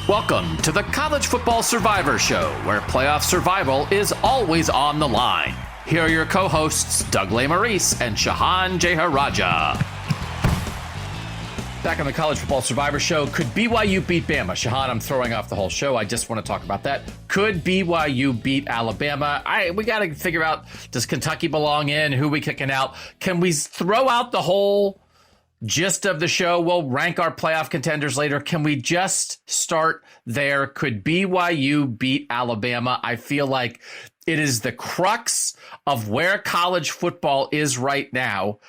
Welcome to the College Football Survivor Show, where playoff survival is always on the line. Here are your co-hosts, Doug Lesmerises and Shehan Jeyarjah. Back on the College Football Survivor Show, could BYU beat Bama? Shehan, I'm throwing off the whole show. I just want to talk about that. Could BYU beat Alabama? We got to figure out, does Kentucky belong in? Who we kicking out? Can we throw out the whole gist of the show? We'll rank our playoff contenders later. Can we just start there? Could BYU beat Alabama? I feel like it is the crux of where college football is right now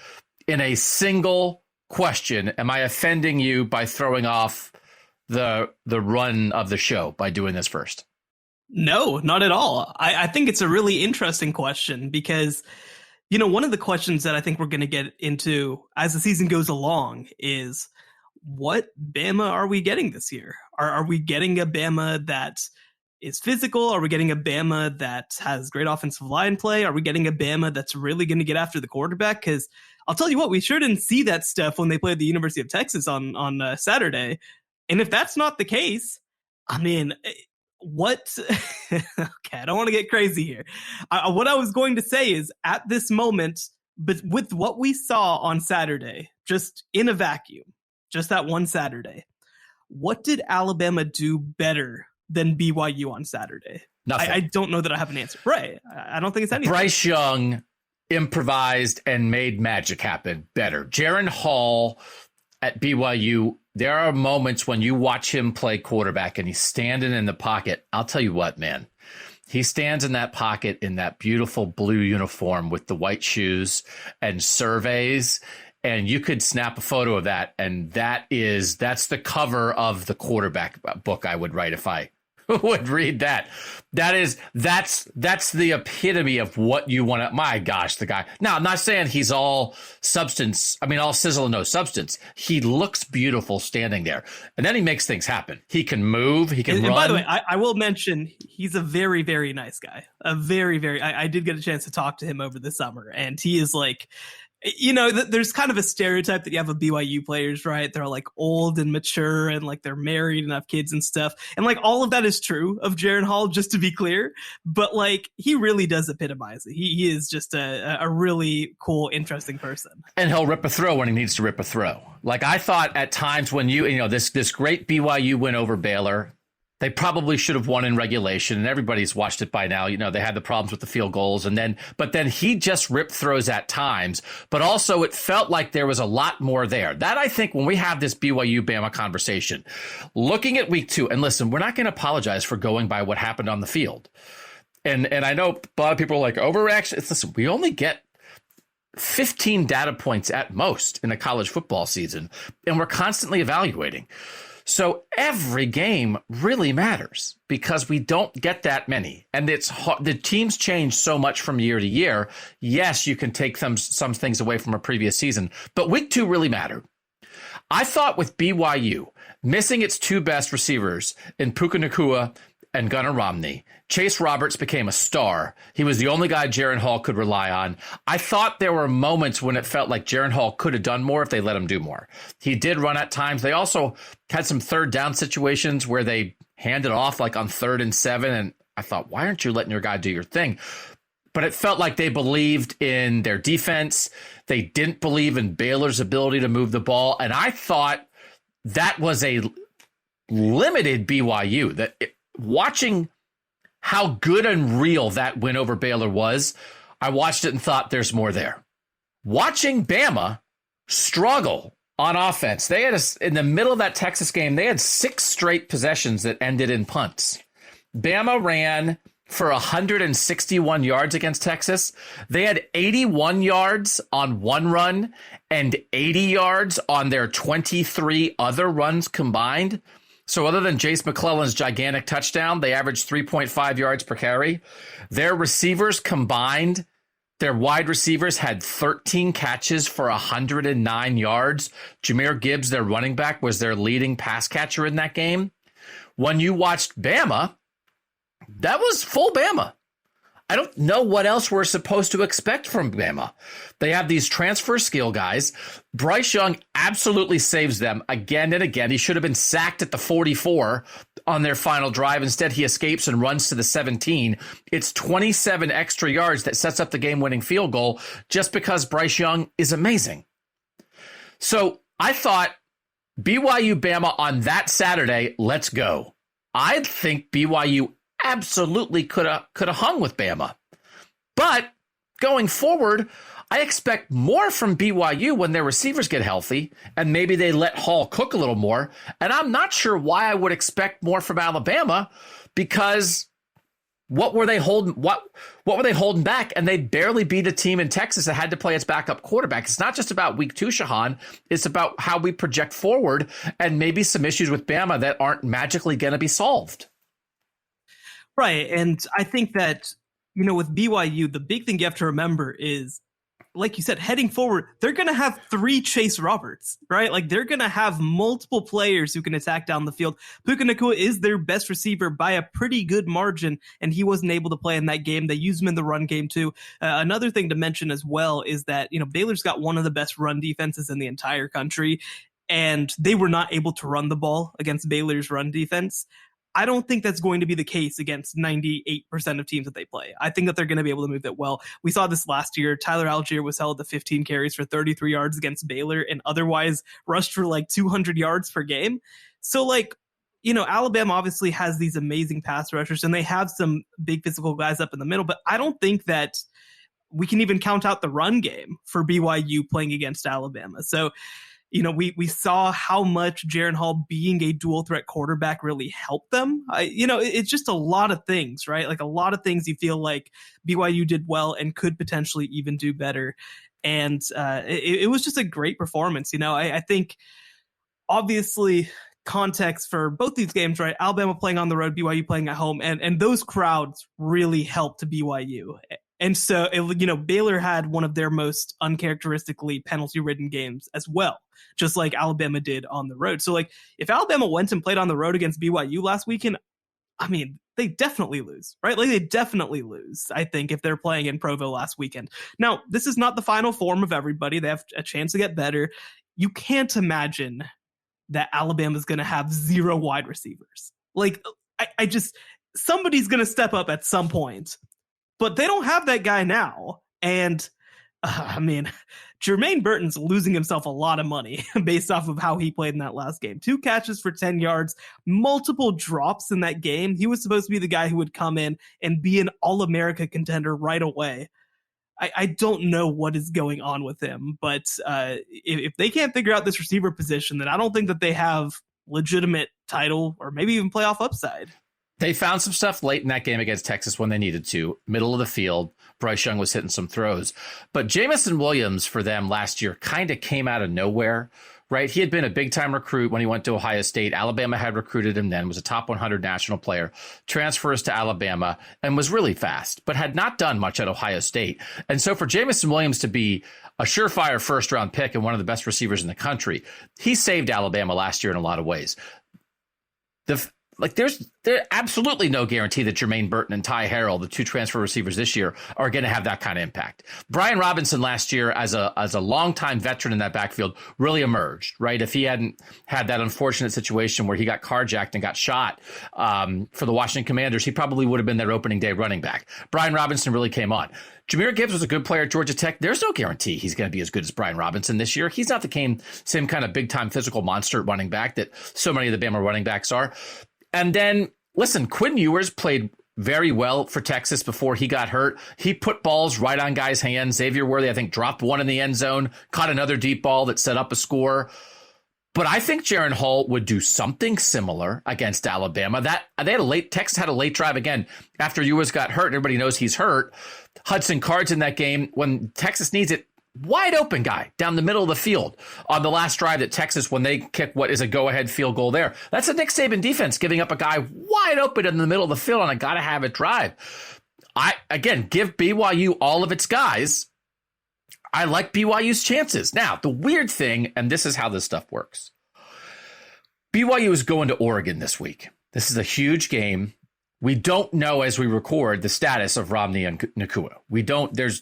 in a single question. Am I offending you by throwing off the run of the show by doing this first? No, not at all. I think it's a really interesting question because, you know, one of the questions that I think we're going to get into as the season goes along is, what Bama are we getting this year? Are we getting a Bama that is physical? Are we getting a Bama that has great offensive line play? Are we getting a Bama that's really going to get after the quarterback? Because I'll tell you what, we sure didn't see that stuff when they played the University of Texas on Saturday. And if that's not the case, I mean, what? Okay, I don't want to get crazy here. What I was going to say is, at this moment, but with what we saw on Saturday, just in a vacuum, just that one Saturday, what did Alabama do better than BYU on Saturday? Nothing. I don't know that I have an answer. Right. I don't think it's anything. Bryce Young improvised and made magic happen better. Jaron Hall at BYU, there are moments when you watch him play quarterback and he's standing in the pocket. I'll tell you what, man. He stands in that pocket in that beautiful blue uniform with the white shoes and surveys. And you could snap a photo of that. And that's the cover of the quarterback book I would write if I would read that. That's the epitome of what you want to. My gosh, the guy. Now, I'm not saying he's all substance. I mean, all sizzle and no substance. He looks beautiful standing there, and then he makes things happen. He can move. He can run. And by the way, I will mention he's a very, very nice guy. I did get a chance to talk to him over the summer, and he is like, you know, there's kind of a stereotype that you have of BYU players, right? They're like old and mature and like they're married and have kids and stuff. And like all of that is true of Jaron Hall, just to be clear. But like he really does epitomize it. He is just a really cool, interesting person. And he'll rip a throw when he needs to rip a throw. Like I thought at times when you know, this great BYU win over Baylor, they probably should have won in regulation, and everybody's watched it by now. You know, they had the problems with the field goals, but then he just ripped throws at times. But also, it felt like there was a lot more there. That I think when we have this BYU Bama conversation, looking at week 2, and listen, we're not going to apologize for going by what happened on the field. And I know a lot of people are like overreaction. Listen, we only get 15 data points at most in a college football season, and we're constantly evaluating. So every game really matters because we don't get that many. And it's hard. The teams change so much from year to year. Yes, you can take some things away from a previous season, but week 2 really mattered. I thought with BYU missing its 2 best receivers in Puka Nacua and Gunnar Romney, Chase Roberts became a star. He was the only guy Jaron Hall could rely on. I thought there were moments when it felt like Jaron Hall could have done more if they let him do more. He did run at times. They also had some third down situations where they handed off like on 3rd and 7. And I thought, why aren't you letting your guy do your thing? But it felt like they believed in their defense. They didn't believe in Baylor's ability to move the ball. And I thought that was a limited BYU. Watching how good and real that win over Baylor was, I watched it and thought there's more there. Watching Bama struggle on offense, they had in the middle of that Texas game, they had 6 straight possessions that ended in punts. Bama ran for 161 yards against Texas. They had 81 yards on one run and 80 yards on their 23 other runs combined. So other than Jace McClellan's gigantic touchdown, they averaged 3.5 yards per carry. Their receivers combined, their wide receivers had 13 catches for 109 yards. Jahmyr Gibbs, their running back, was their leading pass catcher in that game. When you watched Bama, that was full Bama. I don't know what else we're supposed to expect from Bama. They have these transfer skill guys. Bryce Young absolutely saves them again and again. He should have been sacked at the 44 on their final drive. Instead, he escapes and runs to the 17. It's 27 extra yards that sets up the game-winning field goal just because Bryce Young is amazing. So I thought BYU Bama on that Saturday, let's go. I think BYU absolutely could have hung with Bama. But going forward, I expect more from BYU when their receivers get healthy, and maybe they let Hall cook a little more. And I'm not sure why I would expect more from Alabama, because what were they holding? What were they holding back? And they barely beat a team in Texas that had to play its backup quarterback. It's not just about week 2, Shehan. It's about how we project forward and maybe some issues with Bama that aren't magically going to be solved. Right. And I think that, with BYU, the big thing you have to remember is, like you said, heading forward, they're going to have 3 Chase Roberts, right? Like, they're going to have multiple players who can attack down the field. Puka Nacua is their best receiver by a pretty good margin, and he wasn't able to play in that game. They use him in the run game, too. Another thing to mention as well is that, Baylor's got one of the best run defenses in the entire country, and they were not able to run the ball against Baylor's run defense. I don't think that's going to be the case against 98% of teams that they play. I think that they're going to be able to move that well. We saw this last year. Tyler Algier was held to 15 carries for 33 yards against Baylor and otherwise rushed for like 200 yards per game. So Alabama obviously has these amazing pass rushers and they have some big physical guys up in the middle, but I don't think that we can even count out the run game for BYU playing against Alabama. So, we saw how much Jaren Hall being a dual threat quarterback really helped them. It's just a lot of things, right? Like a lot of things you feel like BYU did well and could potentially even do better. And it was just a great performance. I think obviously context for both these games, right? Alabama playing on the road, BYU playing at home, and those crowds really helped BYU. And so, Baylor had one of their most uncharacteristically penalty-ridden games as well, just like Alabama did on the road. So, if Alabama went and played on the road against BYU last weekend, they definitely lose, right? Like, they definitely lose, I think, if they're playing in Provo last weekend. Now, this is not the final form of everybody. They have a chance to get better. You can't imagine that Alabama's going to have 0 wide receivers. Somebody's going to step up at some point. But they don't have that guy now. And, Jermaine Burton's losing himself a lot of money based off of how he played in that last game. 2 catches for 10 yards, multiple drops in that game. He was supposed to be the guy who would come in and be an All-America contender right away. I don't know what is going on with him. But if they can't figure out this receiver position, then I don't think that they have legitimate title or maybe even playoff upside. They found some stuff late in that game against Texas when they needed to. Middle of the field, Bryce Young was hitting some throws. But Jamison Williams for them last year kind of came out of nowhere, right? He had been a big-time recruit when he went to Ohio State. Alabama had recruited him then, was a top 100 national player, transfers to Alabama, and was really fast, but had not done much at Ohio State. And so for Jamison Williams to be a surefire first-round pick and one of the best receivers in the country, he saved Alabama last year in a lot of ways. There's absolutely no guarantee that Jermaine Burton and Ty Harrell, the 2 transfer receivers this year, are going to have that kind of impact. Brian Robinson last year, as a longtime veteran in that backfield, really emerged, right? If he hadn't had that unfortunate situation where he got carjacked and got shot for the Washington Commanders, he probably would have been their opening day running back. Brian Robinson really came on. Jahmyr Gibbs was a good player at Georgia Tech. There's no guarantee he's going to be as good as Brian Robinson this year. He's not the same kind of big-time physical monster running back that so many of the Bama running backs are. And then, listen, Quinn Ewers played very well for Texas before he got hurt. He put balls right on guys' hands. Xavier Worthy, I think, dropped one in the end zone, caught another deep ball that set up a score. But I think Jaren Hall would do something similar against Alabama. Texas had a late drive again after Ewers got hurt. Everybody knows he's hurt. Hudson Card's in that game when Texas needs it. Wide open guy down the middle of the field on the last drive that Texas, when they kick what is a go-ahead field goal there. That's a Nick Saban defense giving up a guy wide open in the middle of the field on a gotta-have-it drive. Give BYU all of its guys. I like BYU's chances. Now, the weird thing, and this is how this stuff works. BYU is going to Oregon this week. This is a huge game. We don't know as we record the status of Romney and Nakua.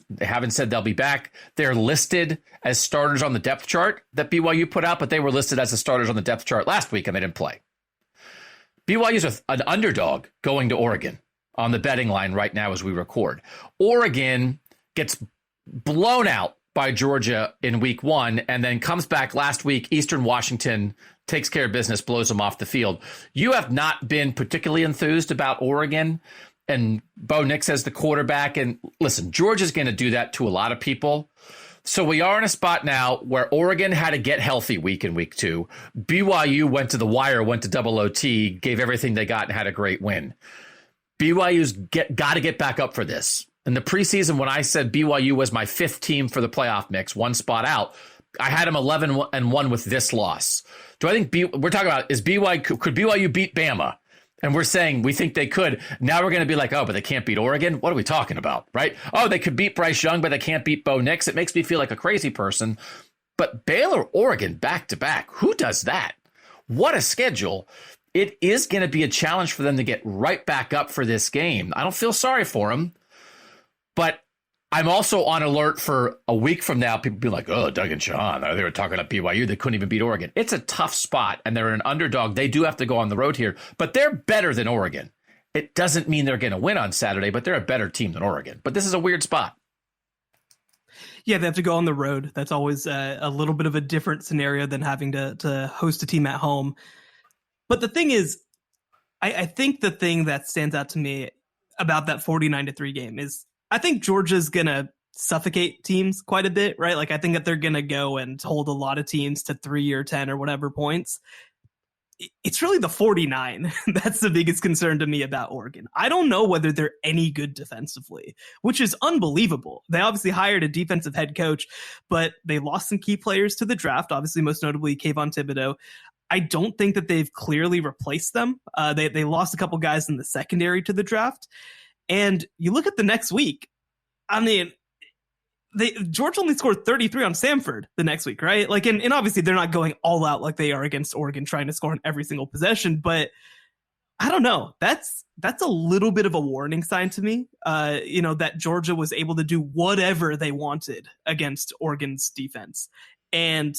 They haven't said they'll be back. They're listed as starters on the depth chart that BYU put out, but they were listed as the starters on the depth chart last week and they didn't play. BYU's an underdog going to Oregon on the betting line right now as we record. Oregon gets blown out by Georgia in week 1 and then comes back last week. Eastern Washington takes care of business, blows them off the field. You have not been particularly enthused about Oregon and Bo Nix as the quarterback. And listen, Georgia's going to do that to a lot of people. So we are in a spot now where Oregon had to get healthy in week 2. BYU went to the wire, went to double OT, gave everything they got and had a great win. BYU's got to get back up for this. In the preseason, when I said BYU was my 5th team for the playoff mix, 1 spot out, I had them 11-1 with this loss. Do I think we're talking about could BYU beat Bama? And we're saying we think they could. Now we're going to be like, oh, but they can't beat Oregon. What are we talking about, right? Oh, they could beat Bryce Young, but they can't beat Bo Nix. It makes me feel like a crazy person. But Baylor, Oregon, back to back. Who does that? What a schedule. It is going to be a challenge for them to get right back up for this game. I don't feel sorry for them, but I'm also on alert for a week from now. People be like, oh, Doug and Shehan, they were talking about BYU. They couldn't even beat Oregon. It's a tough spot, and they're an underdog. They do have to go on the road here, but they're better than Oregon. It doesn't mean they're going to win on Saturday, but they're a better team than Oregon. But this is a weird spot. Yeah, they have to go on the road. That's always a little bit of a different scenario than having to host a team at home. But the thing is, I think the thing that stands out to me about that 49-3 game is I think Georgia's going to suffocate teams quite a bit, right? Like, I think that they're going to go and hold a lot of teams to 3 or 10 or whatever points. It's really the 49 that's the biggest concern to me about Oregon. I don't know whether they're any good defensively, which is unbelievable. They obviously hired a defensive head coach, but they lost some key players to the draft, obviously most notably Kayvon Thibodeau. I don't think that they've clearly replaced them. They lost a couple guys in the secondary to the draft. And you look at the next week, I mean, Georgia only scored 33 on Samford the next week, right? Like, and obviously they're not going all out like they are against Oregon, trying to score on every single possession. But I don't know. That's a little bit of a warning sign to me. That Georgia was able to do whatever they wanted against Oregon's defense. And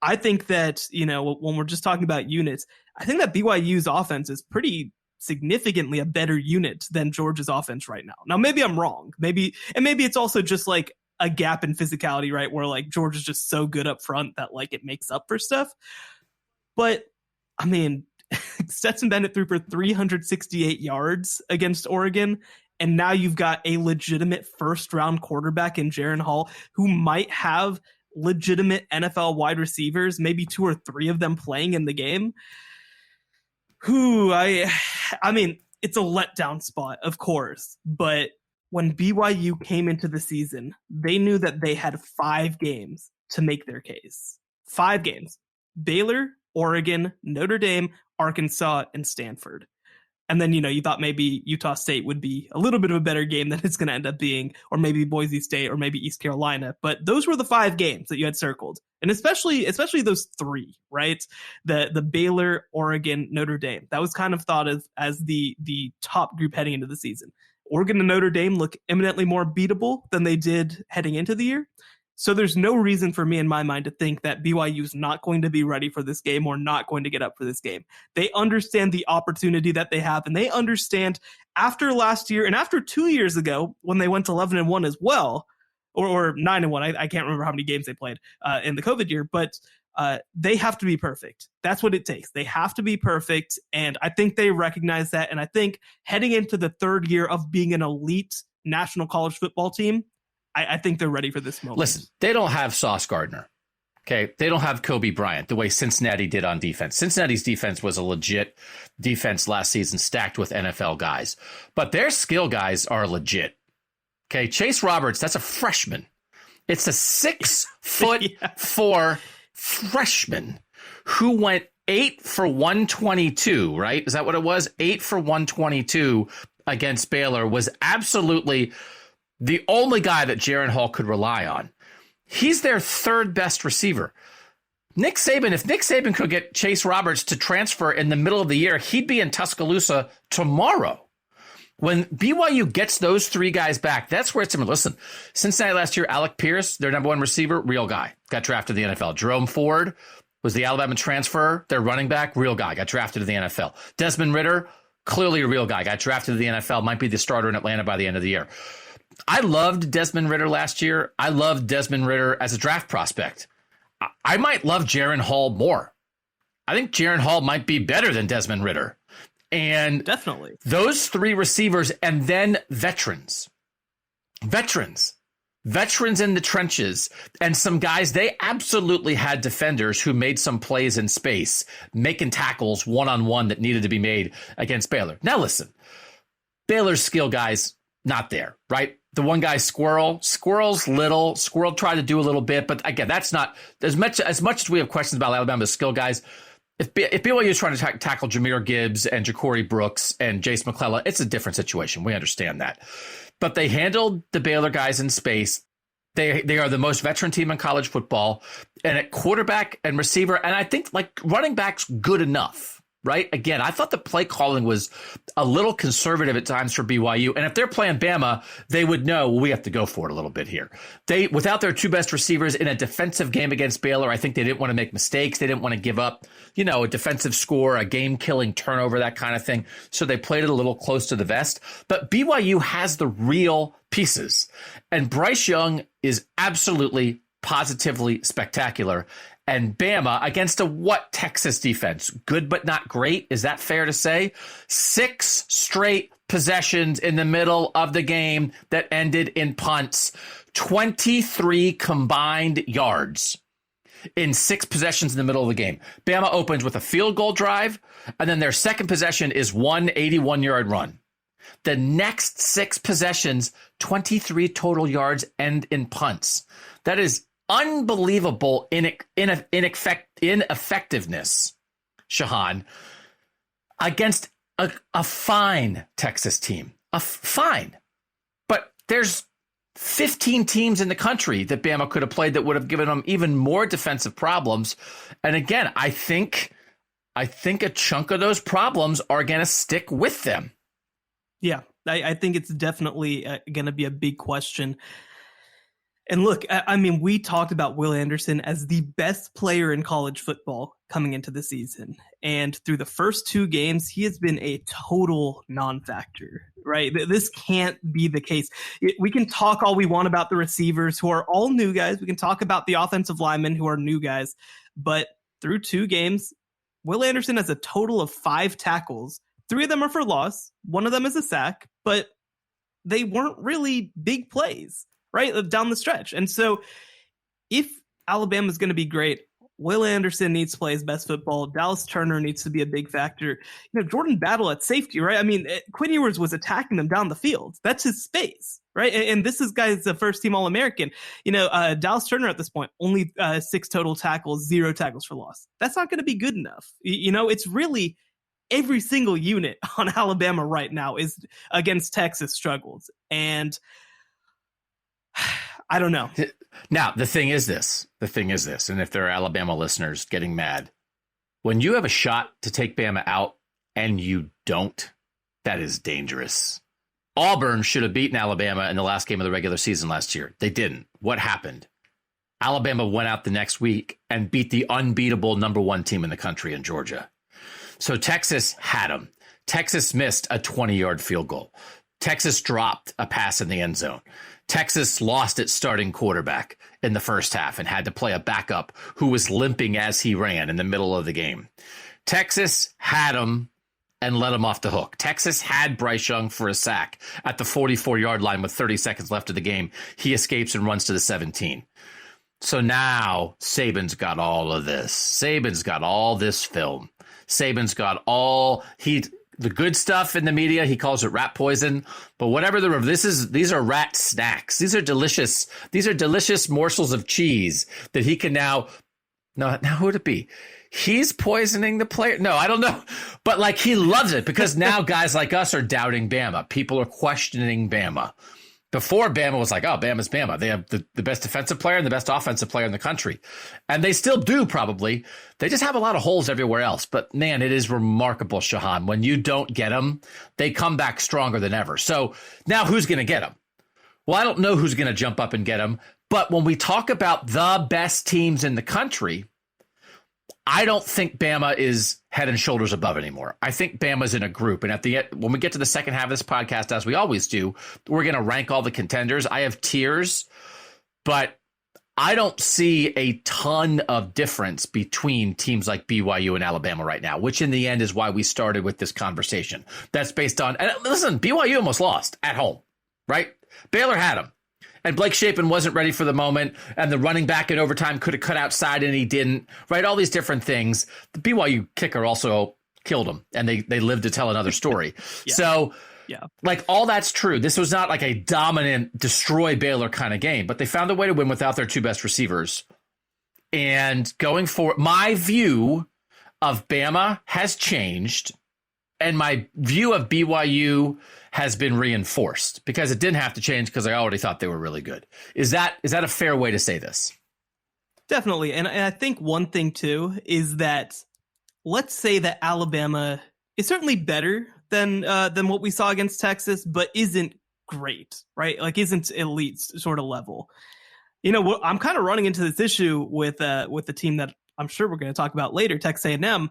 I think that, when we're just talking about units, I think that BYU's offense is pretty significantly a better unit than Georgia's offense right now. Now, maybe I'm wrong. Maybe it's also just like a gap in physicality, right? Where like Georgia's just so good up front that like it makes up for stuff. But I mean, Stetson Bennett threw for 368 yards against Oregon. And now you've got a legitimate first round quarterback in Jaren Hall who might have legitimate NFL wide receivers, maybe 2 or 3 of them playing in the game. I mean, it's a letdown spot, of course, but when BYU came into the season, they knew that they had 5 games to make their case. 5 games. Baylor, Oregon, Notre Dame, Arkansas, and Stanford. And then, you thought maybe Utah State would be a little bit of a better game than it's going to end up being, or maybe Boise State, or maybe East Carolina. But those were the 5 games that you had circled. And especially those 3, right? The Baylor, Oregon, Notre Dame. That was kind of thought of as the top group heading into the season. Oregon and Notre Dame look eminently more beatable than they did heading into the year. So there's no reason for me in my mind to think that BYU is not going to be ready for this game or not going to get up for this game. They understand the opportunity that they have, and they understand after last year and after 2 years ago when they went 11-1 as well, or 9-1. I can't remember how many games they played in the COVID year, but they have to be perfect. That's what it takes. They have to be perfect, and I think they recognize that. And I think heading into the 3rd year of being an elite national college football team, I think they're ready for this moment. Listen, they don't have Sauce Gardner. Okay. They don't have Kobe Bryant the way Cincinnati did on defense. Cincinnati's defense was a legit defense last season, stacked with NFL guys, but their skill guys are legit. Okay. Chase Roberts, that's a freshman. It's a 6'4" freshman who went 8 for 122, right? Is that what it was? 8 for 122 against Baylor, was absolutely the only guy that Jaren Hall could rely on. He's their 3rd best receiver. If Nick Saban could get Chase Roberts to transfer in the middle of the year, he'd be in Tuscaloosa tomorrow. When BYU gets those three guys back, that's where it's similar. Listen, Cincinnati last year, Alec Pierce, their number one receiver, real guy, got drafted to the NFL. Jerome Ford was the Alabama transfer, their running back, real guy, got drafted to the NFL. Desmond Ridder, clearly a real guy, got drafted to the NFL, might be the starter in Atlanta by the end of the year. I loved Desmond Ridder last year. I loved Desmond Ridder as a draft prospect. I might love Jaron Hall more. I think Jaron Hall might be better than Desmond Ridder. And definitely those three receivers and then veterans in the trenches and some guys, they absolutely had defenders who made some plays in space, making tackles one-on-one that needed to be made against Baylor. Now, listen, Baylor's skill guys, not there, right? The one guy, Squirrel's little. Squirrel tried to do a little bit, but again, that's not as much as we have questions about Alabama's skill guys. If BYU is trying to tackle Jahmyr Gibbs and Ja'Cory Brooks and Jace McClellan, it's a different situation. We understand that. But they handled the Baylor guys in space. They are the most veteran team in college football. And at quarterback and receiver, and I think like running back's good enough, right? Again, I thought the play calling was a little conservative at times for BYU. And if they're playing Bama, they would know, well, we have to go for it a little bit here. Without their two best receivers in a defensive game against Baylor, I think they didn't want to make mistakes. They didn't want to give up, a defensive score, a game-killing turnover, that kind of thing. So they played it a little close to the vest. But BYU has the real pieces. And Bryce Young is absolutely, positively spectacular. And Bama against a what Texas defense? Good but not great. Is that fair to say? 6 straight possessions in the middle of the game that ended in punts. 23 combined yards in 6 possessions in the middle of the game. Bama opens with a field goal drive, and then their second possession is one 81-yard run. The next 6 possessions, 23 total yards, end in punts. That is unbelievable ineffectiveness, Shehan, against a fine Texas team. Fine. But there's 15 teams in the country that Bama could have played that would have given them even more defensive problems. And again, I think a chunk of those problems are going to stick with them. Yeah, I think it's definitely going to be a big question. And look, I mean, we talked about Will Anderson as the best player in college football coming into the season. And through the first 2 games, he has been a total non-factor, right? This can't be the case. We can talk all we want about the receivers who are all new guys. We can talk about the offensive linemen who are new guys. But through 2 games, Will Anderson has a total of 5 tackles. 3 of them are for loss. 1 of them is a sack, but they weren't really big plays, right, down the stretch. And so if Alabama is going to be great, Will Anderson needs to play his best football. Dallas Turner needs to be a big factor. Jordan Battle at safety, right? I mean, Quinn Ewers was attacking them down the field. That's his space, right? And this is guy's the first team All-American. Dallas Turner at this point, only 6 total tackles, 0 tackles for loss. That's not going to be good enough. It's really every single unit on Alabama right now is against Texas struggles. And I don't know. Now, the thing is this, and if there are Alabama listeners getting mad, when you have a shot to take Bama out and you don't, that is dangerous. Auburn should have beaten Alabama in the last game of the regular season last year. They didn't. What happened? Alabama went out the next week and beat the unbeatable number 1 team in the country in Georgia. So Texas had them. Texas missed a 20-yard field goal. Texas dropped a pass in the end zone. Texas lost its starting quarterback in the first half and had to play a backup who was limping as he ran in the middle of the game. Texas had him and let him off the hook. Texas had Bryce Young for a sack at the 44-yard line with 30 seconds left of the game. He escapes and runs to the 17. So now Saban's got all of this. Saban's got all this film. Saban's got all the good stuff in the media. He calls it rat poison, but whatever these are rat snacks. These are delicious morsels of cheese that he can now who would it be? He's poisoning the player. No, I don't know. But he loves it because now guys like us are doubting Bama. People are questioning Bama. Before, Bama was like, oh, Bama's Bama. They have the best defensive player and the best offensive player in the country. And they still do, probably. They just have a lot of holes everywhere else. But, man, it is remarkable, Shehan. When you don't get them, they come back stronger than ever. So now who's going to get them? Well, I don't know who's going to jump up and get them. But when we talk about the best teams in the country, I don't think Bama is head and shoulders above anymore. I think Bama's in a group. And when we get to the second half of this podcast, as we always do, we're going to rank all the contenders. I have tiers, but I don't see a ton of difference between teams like BYU and Alabama right now, which in the end is why we started with this conversation. That's based on, and listen, BYU almost lost at home, right? Baylor had them. And Blake Shapen wasn't ready for the moment, and the running back in overtime could have cut outside, and he didn't, right? All these different things. The BYU kicker also killed him, and they lived to tell another story. Yeah. So, like, all that's true. This was not like a dominant, destroy Baylor kind of game, but they found a way to win without their two best receivers. And going forward, my view of Bama has changed, and my view of BYU has been reinforced because it didn't have to change because I already thought they were really good. Is that a fair way to say this? Definitely. And I think one thing, too, is that let's say that Alabama is certainly better than what we saw against Texas, but isn't great, right? Like, isn't elite sort of level. You know, I'm kind of running into this issue with the team that I'm sure we're going to talk about later, Texas A&M,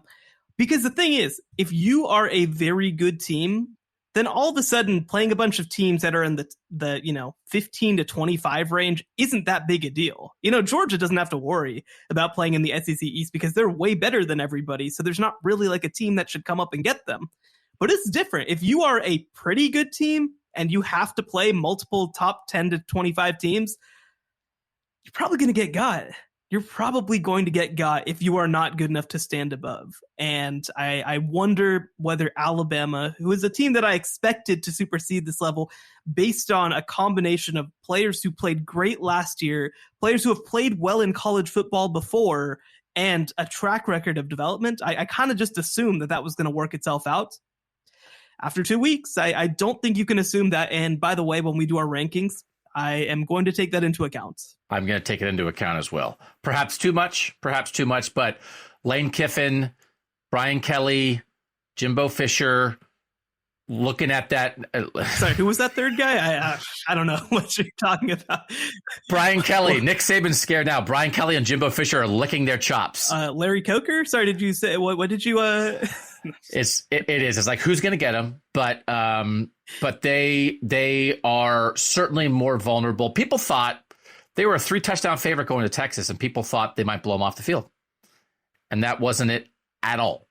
because the thing is, if you are a very good team, then all of a sudden playing a bunch of teams that are in the 15 to 25 range isn't that big a deal. You know, Georgia doesn't have to worry about playing in the SEC East because they're way better than everybody. So there's not really like a team that should come up and get them. But it's different. If you are a pretty good team and you have to play multiple top 10 to 25 teams, you're probably going to get got. You're probably going to get got if you are not good enough to stand above. And I wonder whether Alabama, who is a team that I expected to supersede this level based on a combination of players who played great last year, players who have played well in college football before, and a track record of development, I kind of just assumed that was going to work itself out. After 2 weeks, I don't think you can assume that. And by the way, when we do our rankings, I am going to take that into account. I'm going to take it into account as well. Perhaps too much, but Lane Kiffin, Brian Kelly, Jimbo Fisher, looking at that. Sorry, who was that third guy? I don't know what you're talking about. Brian Kelly. Nick Saban's scared now. Brian Kelly and Jimbo Fisher are licking their chops. Larry Coker? Sorry, did you say, what did you... It is. It's like, who's going to get them? But they are certainly more vulnerable. People thought they were a 3-touchdown favorite going to Texas, and people thought they might blow them off the field. And that wasn't it at all.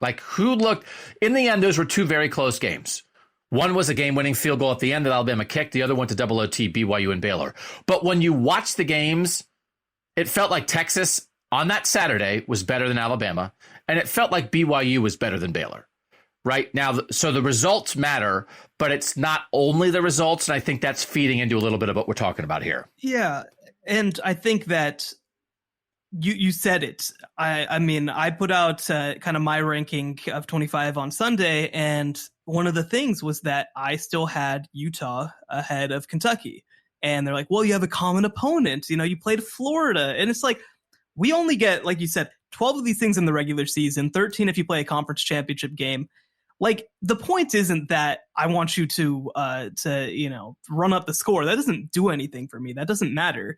Like, who looked in the end? Those were two very close games. One was a game-winning field goal at the end that Alabama kicked. The other went to double OT, BYU and Baylor. But when you watch the games, it felt like Texas on that Saturday was better than Alabama, and it felt like BYU was better than Baylor. Right now, so the results matter, but it's not only the results, and I think that's feeding into a little bit of what we're talking about here. Yeah, and I think that you said it. I mean, I put out kind of my ranking of 25 on Sunday, and one of the things was that I still had Utah ahead of Kentucky. And they're like, well, you have a common opponent. You know, you played Florida. And it's like, we only get, like you said, 12 of these things in the regular season, 13 if you play a conference championship game. Like, the point isn't that I want you to run up the score. That doesn't do anything for me. That doesn't matter.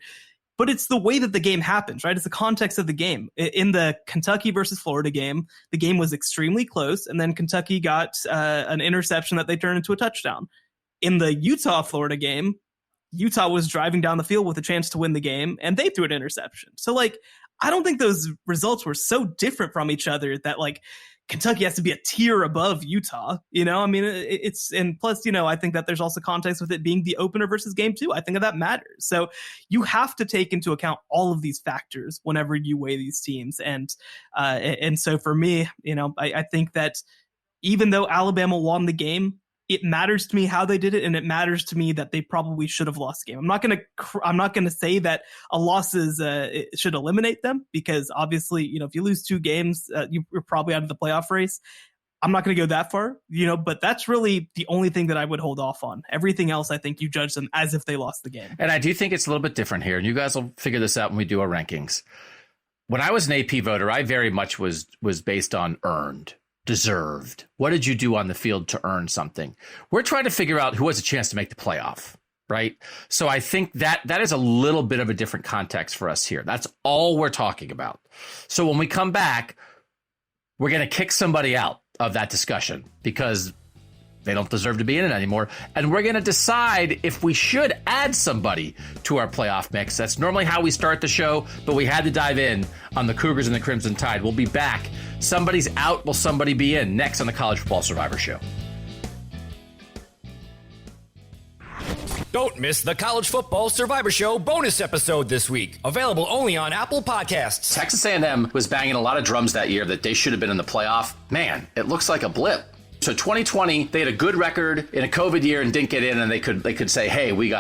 But it's the way that the game happens, right? It's the context of the game. In the Kentucky versus Florida game, the game was extremely close, and then Kentucky got an interception that they turned into a touchdown. In the Utah-Florida game, Utah was driving down the field with a chance to win the game, and they threw an interception. So, like, I don't think those results were so different from each other that, like, Kentucky has to be a tier above Utah, you know? I mean, and plus, I think that there's also context with it being the opener versus game 2. I think that matters. So you have to take into account all of these factors whenever you weigh these teams. And so for me, I think that even though Alabama won the game, it matters to me how they did it, and it matters to me that they probably should have lost the game. I'm not going to say that a loss should eliminate them, because obviously, if you lose 2 games, you're probably out of the playoff race. I'm not going to go that far, but that's really the only thing that I would hold off on. Everything else, I think you judge them as if they lost the game. And I do think it's a little bit different here. And you guys will figure this out when we do our rankings. When I was an AP voter, I very much was based on earned, deserved. What did you do on the field to earn something? We're trying to figure out who has a chance to make the playoff, right? So I think that is a little bit of a different context for us here. That's all we're talking about. So when we come back, we're going to kick somebody out of that discussion because they don't deserve to be in it anymore. And we're going to decide if we should add somebody to our playoff mix. That's normally how we start the show, but we had to dive in on the Cougars and the Crimson Tide. We'll be back. Somebody's out. Will somebody be in? Next on the College Football Survivor Show. Don't miss the College Football Survivor Show bonus episode this week. Available only on Apple Podcasts. Texas A&M was banging a lot of drums that year that they should have been in the playoff. Man, it looks like a blip. So 2020, they had a good record in a COVID year and didn't get in, and they could say, hey, we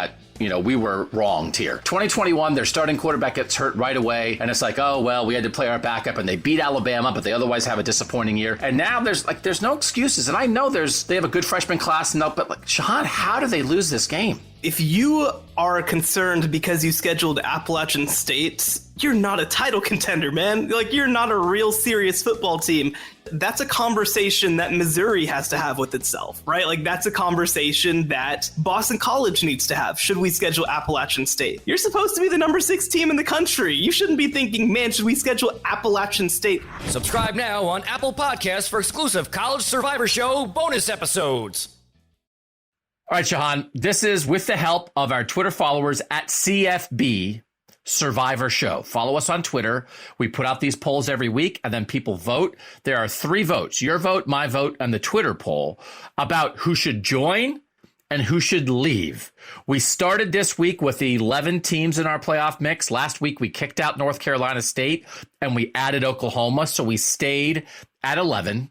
were wronged here. 2021, their starting quarterback gets hurt right away, and it's like, oh, well, we had to play our backup, and they beat Alabama, but they otherwise have a disappointing year. And now there's no excuses. And I know they have a good freshman class, but Shehan, how do they lose this game? If you are concerned because you scheduled Appalachian State, you're not a title contender, man. You're not a real serious football team. That's a conversation that Missouri has to have with itself, right? That's a conversation that Boston College needs to have. Should we schedule Appalachian State? You're supposed to be the number 6 team in the country. You shouldn't be thinking, man, should we schedule Appalachian State? Subscribe now on Apple Podcasts for exclusive College Survivor Show bonus episodes. All right, Shehan, this is with the help of our Twitter followers at CFB Survivor Show. Follow us on Twitter. We put out these polls every week, and then people vote. There are 3 votes, your vote, my vote, and the Twitter poll, about who should join and who should leave. We started this week with 11 teams in our playoff mix. Last week, we kicked out North Carolina State, and we added Oklahoma, so we stayed at 11.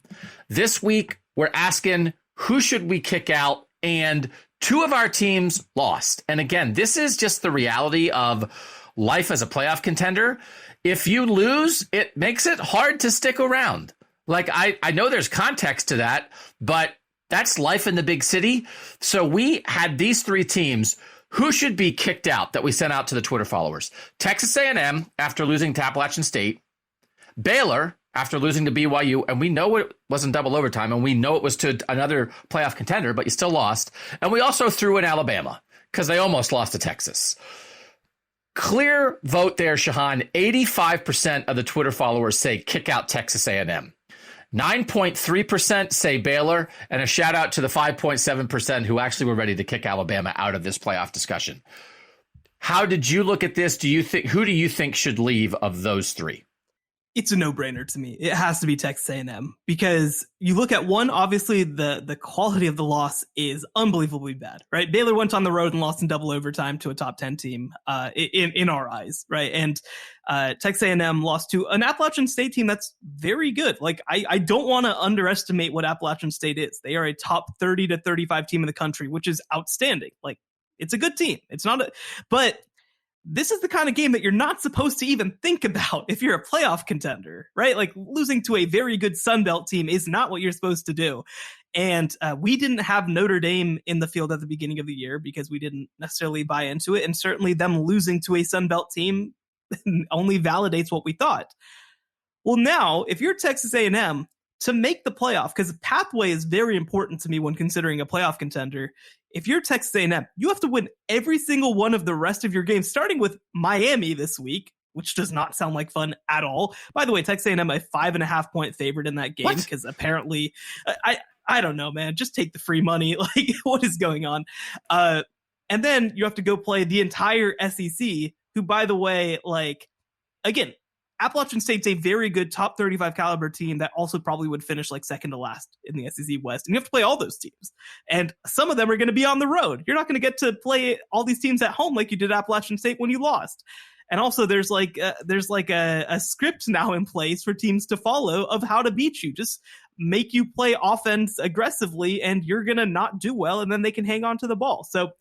This week, we're asking who should we kick out, and 2 of our teams lost. And again, this is just the reality of life as a playoff contender. If you lose, it makes it hard to stick around. I know there's context to that, but that's life in the big city. So we had these 3 teams who should be kicked out that we sent out to the Twitter followers. Texas A&M after losing to Appalachian State. Baylor after losing to BYU, and we know it wasn't double overtime, and we know it was to another playoff contender, but you still lost. And we also threw in Alabama because they almost lost to Texas. Clear vote there, Shehan. 85% of the Twitter followers say kick out Texas A&M. 9.3% say Baylor, and a shout out to the 5.7% who actually were ready to kick Alabama out of this playoff discussion. How did you look at this? Who do you think should leave of those 3? It's a no-brainer to me. It has to be Texas A&M because you look at one, obviously the quality of the loss is unbelievably bad, right? Baylor went on the road and lost in double overtime to a top 10 team in our eyes, right? And Texas A&M lost to an Appalachian State team that's very good. I don't want to underestimate what Appalachian State is. They are a top 30 to 35 team in the country, which is outstanding. It's a good team. It's not but this is the kind of game that you're not supposed to even think about if you're a playoff contender, right? Losing to a very good Sun Belt team is not what you're supposed to do. And we didn't have Notre Dame in the field at the beginning of the year because we didn't necessarily buy into it. And certainly them losing to a Sun Belt team only validates what we thought. Well, now, if you're Texas A&M, to make the playoff, because pathway is very important to me when considering a playoff contender. If you're Texas A&M, you have to win every single one of the rest of your games, starting with Miami this week, which does not sound like fun at all. By the way, Texas A&M a 5.5 point favorite in that game because apparently, I don't know, man. Just take the free money. What is going on? And then you have to go play the entire SEC, who, by the way, again, Appalachian State's a very good top 35 caliber team that also probably would finish second to last in the SEC West. And you have to play all those teams. And some of them are going to be on the road. You're not going to get to play all these teams at home like you did Appalachian State when you lost. And also there's a script now in place for teams to follow of how to beat you. Just make you play offense aggressively and you're going to not do well. And then they can hang on to the ball. So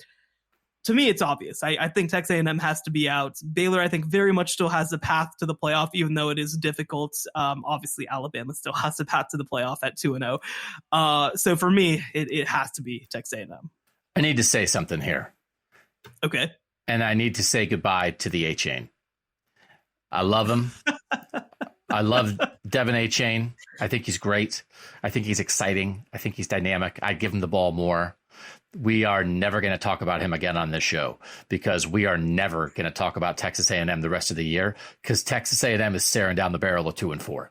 to me, it's obvious. I think Texas A&M has to be out. Baylor, I think, very much still has the path to the playoff, even though it is difficult. Obviously, Alabama still has the path to the playoff at 2-0. So for me, it has to be Texas A&M. I need to say something here. Okay. And I need to say goodbye to the A-Chain. I love him. I love Devin A-Chain. I think he's great. I think he's exciting. I think he's dynamic. I'd give him the ball more. We are never going to talk about him again on this show because we are never going to talk about Texas A&M the rest of the year because Texas A&M is staring down the barrel of 2-4.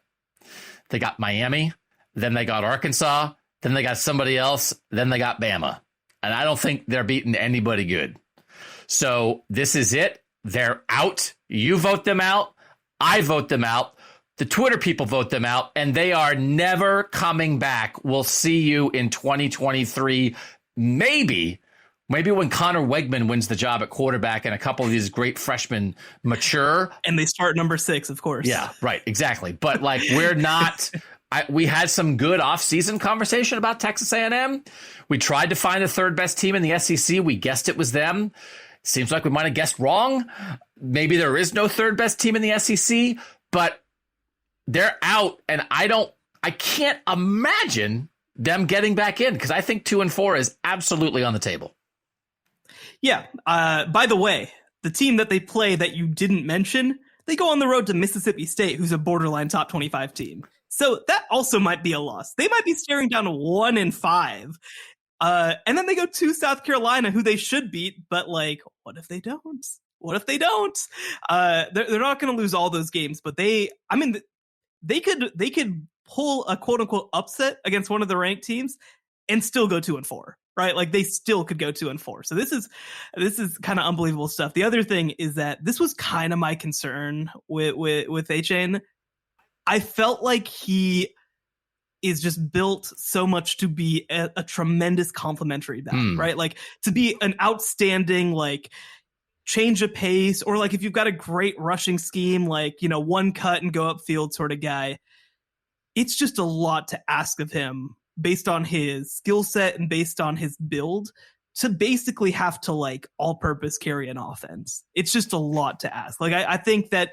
They got Miami, then they got Arkansas, then they got somebody else, then they got Bama. And I don't think they're beating anybody good. So this is it. They're out. You vote them out. I vote them out. The Twitter people vote them out, and they are never coming back. We'll see you in 2023. Maybe when Connor Wegman wins the job at quarterback and a couple of these great freshmen mature. And they start number 6, of course. Yeah, right. Exactly. But like we're not we had some good offseason conversation about Texas A&M. We tried to find the third best team in the SEC. We guessed it was them. Seems like we might have guessed wrong. Maybe there is no third best team in the SEC, but they're out. And I can't imagine them getting back in because I think 2-4 is absolutely on the table. Yeah. By the way, the team that they play that you didn't mention, they go on the road to Mississippi State, who's a borderline top 25 team. So that also might be a loss. They might be staring down 1-5. And then they go to South Carolina, who they should beat. But like, what if they don't? What if they don't? They're not going to lose all those games, but they could pull a quote unquote upset against one of the ranked teams and still go 2-4, right? Like they still could go 2-4. So this is kind of unbelievable stuff. The other thing is that this was kind of my concern with A-Chain. I felt like he is just built so much to be a tremendous complementary back, right? Like to be an outstanding, like change of pace, or like if you've got a great rushing scheme, like, one cut and go upfield sort of guy. It's just a lot to ask of him based on his skill set and based on his build to basically have to like all purpose carry an offense. It's just a lot to ask. Like, I think there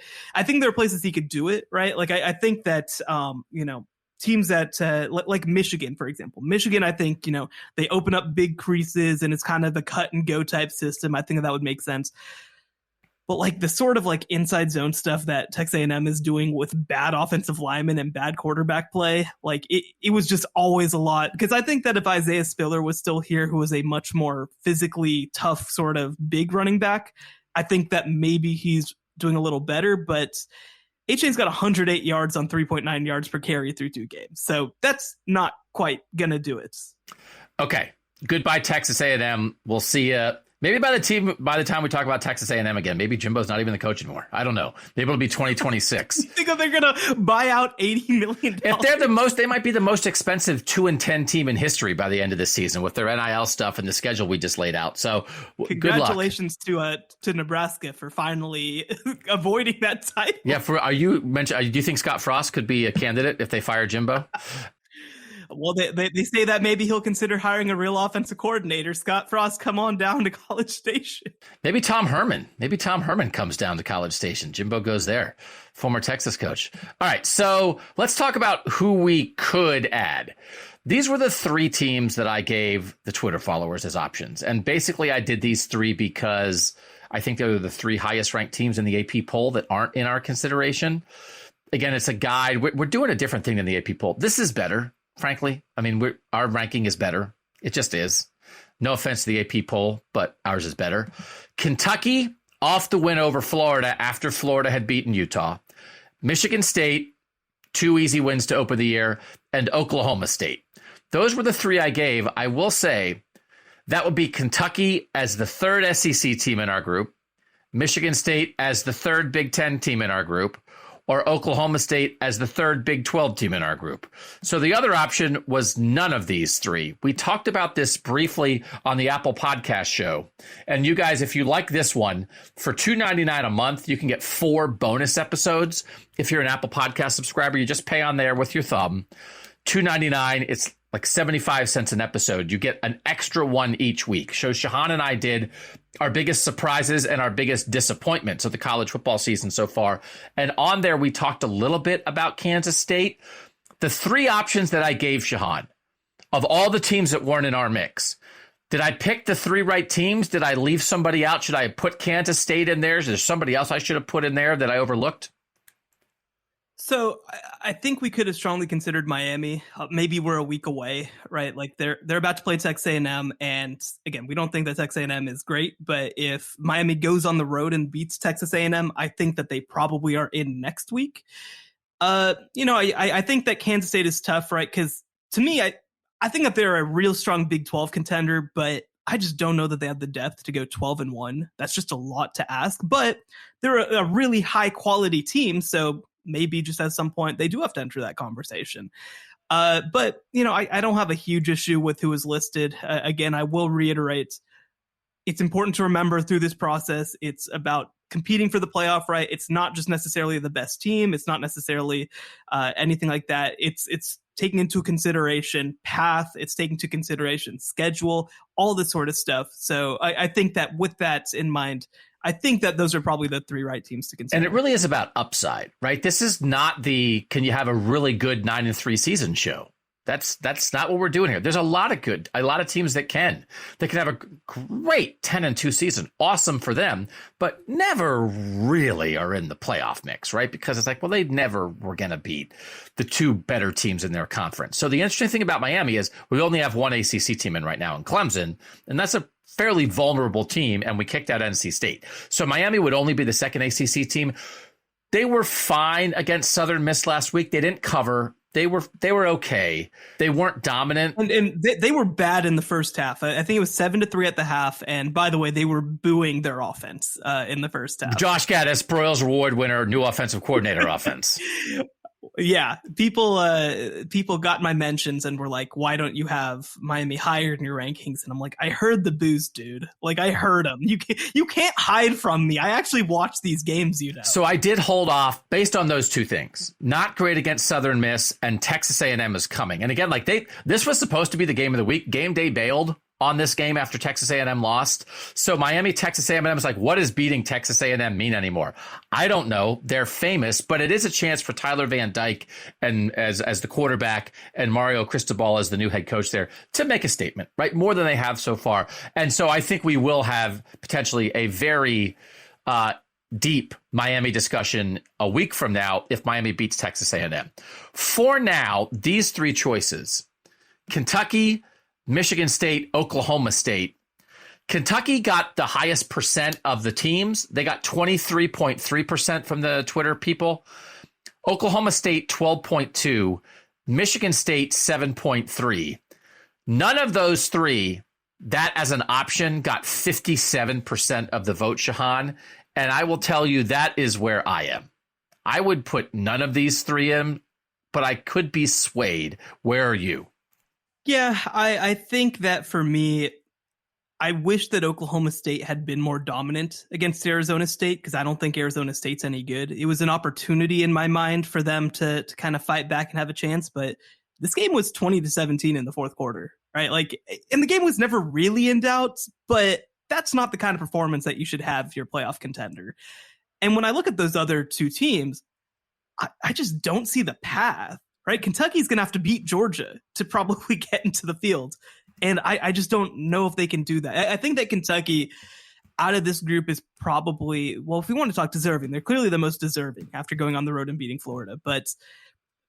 are places he could do it, right? Like, I think that, teams that like Michigan, for example, I think, they open up big creases and it's kind of the cut and go type system. I think that would make sense. But like the sort of like inside zone stuff that Texas A&M is doing with bad offensive linemen and bad quarterback play, like it was just always a lot. Because I think that if Isaiah Spiller was still here, who was a much more physically tough sort of big running back, I think that maybe he's doing a little better. But A-Chain's got 108 yards on 3.9 yards per carry through 2 games. So that's not quite going to do it. Okay. Goodbye, Texas A&M. We'll see you. Maybe by the time we talk about Texas A&M again, maybe Jimbo's not even the coach anymore. I don't know. Maybe it'll be 2026. You think they're going to buy out $80 million? If they're they might be the most expensive 2-10 team in history by the end of this season with their NIL stuff and the schedule we just laid out. So congratulations to Nebraska for finally avoiding that title. Yeah. Do you think Scott Frost could be a candidate if they fire Jimbo? Well, they say that maybe he'll consider hiring a real offensive coordinator. Scott Frost, come on down to College Station. Maybe Tom Herman. Comes down to College Station. Jimbo goes there. Former Texas coach. All right, so let's talk about who we could add. These were the 3 teams that I gave the Twitter followers as options. And basically I did these 3 because I think they're the 3 highest ranked teams in the AP poll that aren't in our consideration. Again, it's a guide. We're doing a different thing than the AP poll. This is better. Frankly, I mean, our ranking is better. It just is. No offense to the AP poll, but ours is better. Kentucky off the win over Florida after Florida had beaten Utah. Michigan State, 2 easy wins to open the year, and Oklahoma State. Those were the 3 I gave. I will say that would be Kentucky as the 3rd SEC team in our group, Michigan State as the 3rd Big Ten team in our group, or Oklahoma State as the 3rd Big 12 team in our group. So the other option was none of these 3. We talked about this briefly on the Apple Podcast show. And you guys, if you like this one, for $2.99 a month, you can get 4 bonus episodes. If you're an Apple Podcast subscriber, you just pay on there with your thumb. $2.99. It's like 75 cents an episode. You get an extra one each week. So Shehan and I did our biggest surprises and our biggest disappointments of the college football season so far. And on there, we talked a little bit about Kansas State. The three options that I gave Shehan, of all the teams that weren't in our mix, did I pick the three right teams? Did I leave somebody out? Should I have put Kansas State in there? Is there somebody else I should have put in there that I overlooked? So I think we could have strongly considered Miami. Maybe we're a week away, right? Like they're about to play Texas A&M, and again, we don't think that Texas A&M is great. But if Miami goes on the road and beats Texas A&M, I think that they probably are in next week. I think that Kansas State is tough, right? Because to me, I think that they're a real strong Big 12 contender, but I just don't know that they have the depth to go 12-1. That's just a lot to ask. But they're a really high quality team, so maybe just at some point they do have to enter that conversation. But, I don't have a huge issue with who is listed. Again, I will reiterate, it's important to remember through this process, it's about competing for the playoff, right? It's not just necessarily the best team. It's not necessarily anything like that. It's taking into consideration path. It's taking into consideration schedule, all this sort of stuff. So I think that with that in mind, I think that those are probably the three right teams to consider. And it really is about upside, right? This is not can you have a really good 9-3 season show? That's not what we're doing here. There's a lot of teams that can have a great 10-2 season. Awesome for them, but never really are in the playoff mix, right? Because it's like, well, they never were going to beat the two better teams in their conference. So the interesting thing about Miami is we only have one ACC team in right now in Clemson, and that's a fairly vulnerable team, and we kicked out NC State. So Miami would only be the second ACC team. They were fine against Southern Miss last week. They didn't cover. They were okay. They weren't dominant. And they were bad in the first half. I think it was 7-3 at the half. And by the way, they were booing their offense in the first half. Josh Gaddis, Broyles Award winner, new offensive coordinator offense. Yeah, people got my mentions and were like, why don't you have Miami higher in your rankings? And I'm like, I heard the boos, dude. Like, I heard them. You can't hide from me. I actually watch these games, So I did hold off based on those two things. Not great against Southern Miss, and Texas A&M is coming. And again, like this was supposed to be the game of the week. Game day bailed on this game after Texas A&M lost. So Miami, Texas A&M is like, what does beating Texas A&M mean anymore? I don't know. They're famous, but it is a chance for Tyler Van Dyke and as the quarterback and Mario Cristobal as the new head coach there to make a statement, right? More than they have so far. And so I think we will have potentially a very deep Miami discussion a week from now if Miami beats Texas A&M. For now, these three choices: Kentucky, Michigan State, Oklahoma State. Kentucky got the highest percent of the teams. They got 23.3% from the Twitter people. Oklahoma State, 12.2. Michigan State, 7.3. None of those three, that as an option, got 57% of the vote, Shehan. And I will tell you, that is where I am. I would put none of these three in, but I could be swayed. Where are you? Yeah, I think that for me, I wish that Oklahoma State had been more dominant against Arizona State, because I don't think Arizona State's any good. It was an opportunity in my mind for them to kind of fight back and have a chance, but this game was 20-17 in the fourth quarter, right? Like, and the game was never really in doubt, but that's not the kind of performance that you should have if you're a playoff contender. And when I look at those other two teams, I just don't see the path. Right, Kentucky's going to have to beat Georgia to probably get into the field. And I just don't know if they can do that. I think that Kentucky, out of this group, is probably, well, if we want to talk deserving, they're clearly the most deserving after going on the road and beating Florida. But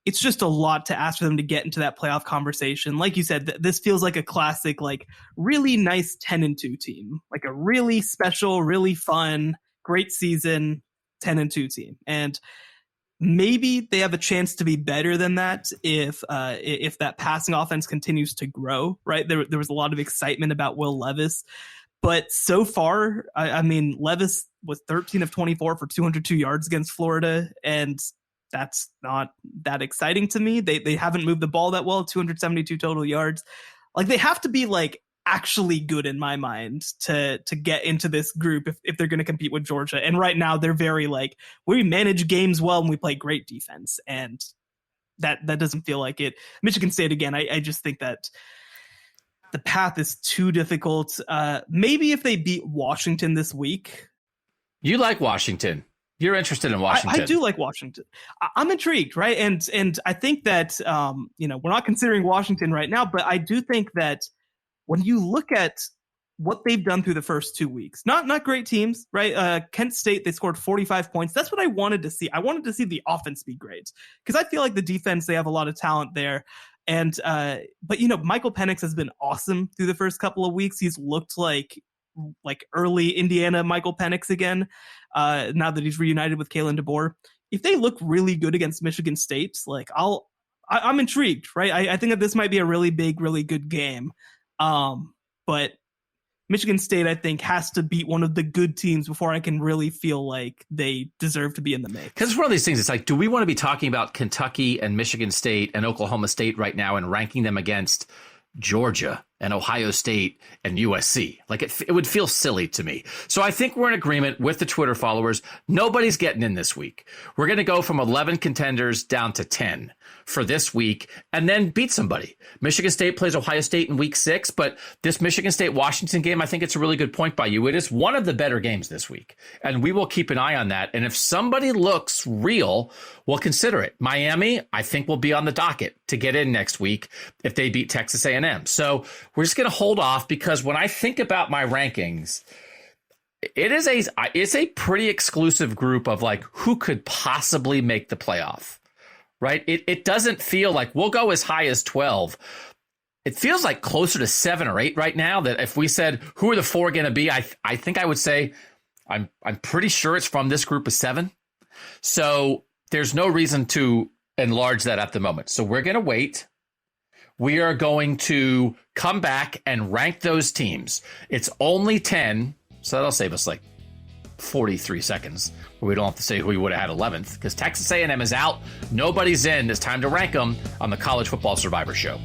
it's just a lot to ask for them to get into that playoff conversation. Like you said, this feels like a classic, like really nice 10-2 team, like a really special, really fun, great season 10-2 team. And maybe they have a chance to be better than that if that passing offense continues to grow, right? There was a lot of excitement about Will Levis, but so far, I mean, Levis was 13 of 24 for 202 yards against Florida, and that's not that exciting to me. They haven't moved the ball that well, 272 total yards. Like, they have to be like actually good in my mind to get into this group if they're going to compete with Georgia. And right now they're very like, we manage games well and we play great defense. And that doesn't feel like it. Michigan State, again, I just think that the path is too difficult. Maybe if they beat Washington this week. You like Washington. You're interested in Washington. I do like Washington. I'm intrigued, right? And I think that, we're not considering Washington right now, but I do think that when you look at what they've done through the first 2 weeks, not great teams, right? Kent State, they scored 45 points. That's what I wanted to see. I wanted to see the offense be great because I feel like the defense, they have a lot of talent there. And, but Michael Penix has been awesome through the first couple of weeks. He's looked like early Indiana Michael Penix again, now that he's reunited with Kalen DeBoer. If they look really good against Michigan State, I'm intrigued, right? I think that this might be a really big, really good game. But Michigan State, I think, has to beat one of the good teams before I can really feel like they deserve to be in the mix. Because it's one of these things, it's like, do we want to be talking about Kentucky and Michigan State and Oklahoma State right now and ranking them against Georgia and Ohio State and USC? Like it would feel silly to me. So I think we're in agreement with the Twitter followers. Nobody's getting in this week. We're going to go from 11 contenders down to 10 for this week and then beat somebody. Michigan State plays Ohio State in week 6, but this Michigan State-Washington game, I think it's a really good point by you. It is one of the better games this week, and we will keep an eye on that. And if somebody looks real, we'll consider it. Miami, I think, will be on the docket to get in next week if they beat Texas A&M. So we're just going to hold off because when I think about my rankings, it's a pretty exclusive group of like who could possibly make the playoff, right? It doesn't feel like we'll go as high as 12. It feels like closer to 7 or 8 right now. That if we said who are the 4 going to be, I think I would say I'm pretty sure it's from this group of 7. So there's no reason to enlarge that at the moment. So we're going to wait. We are going to come back and rank those teams. It's only 10, so that'll save us like 43 seconds where we don't have to say who we would have had 11th because Texas A&M is out. Nobody's in. It's time to rank them on the College Football Survivor Show.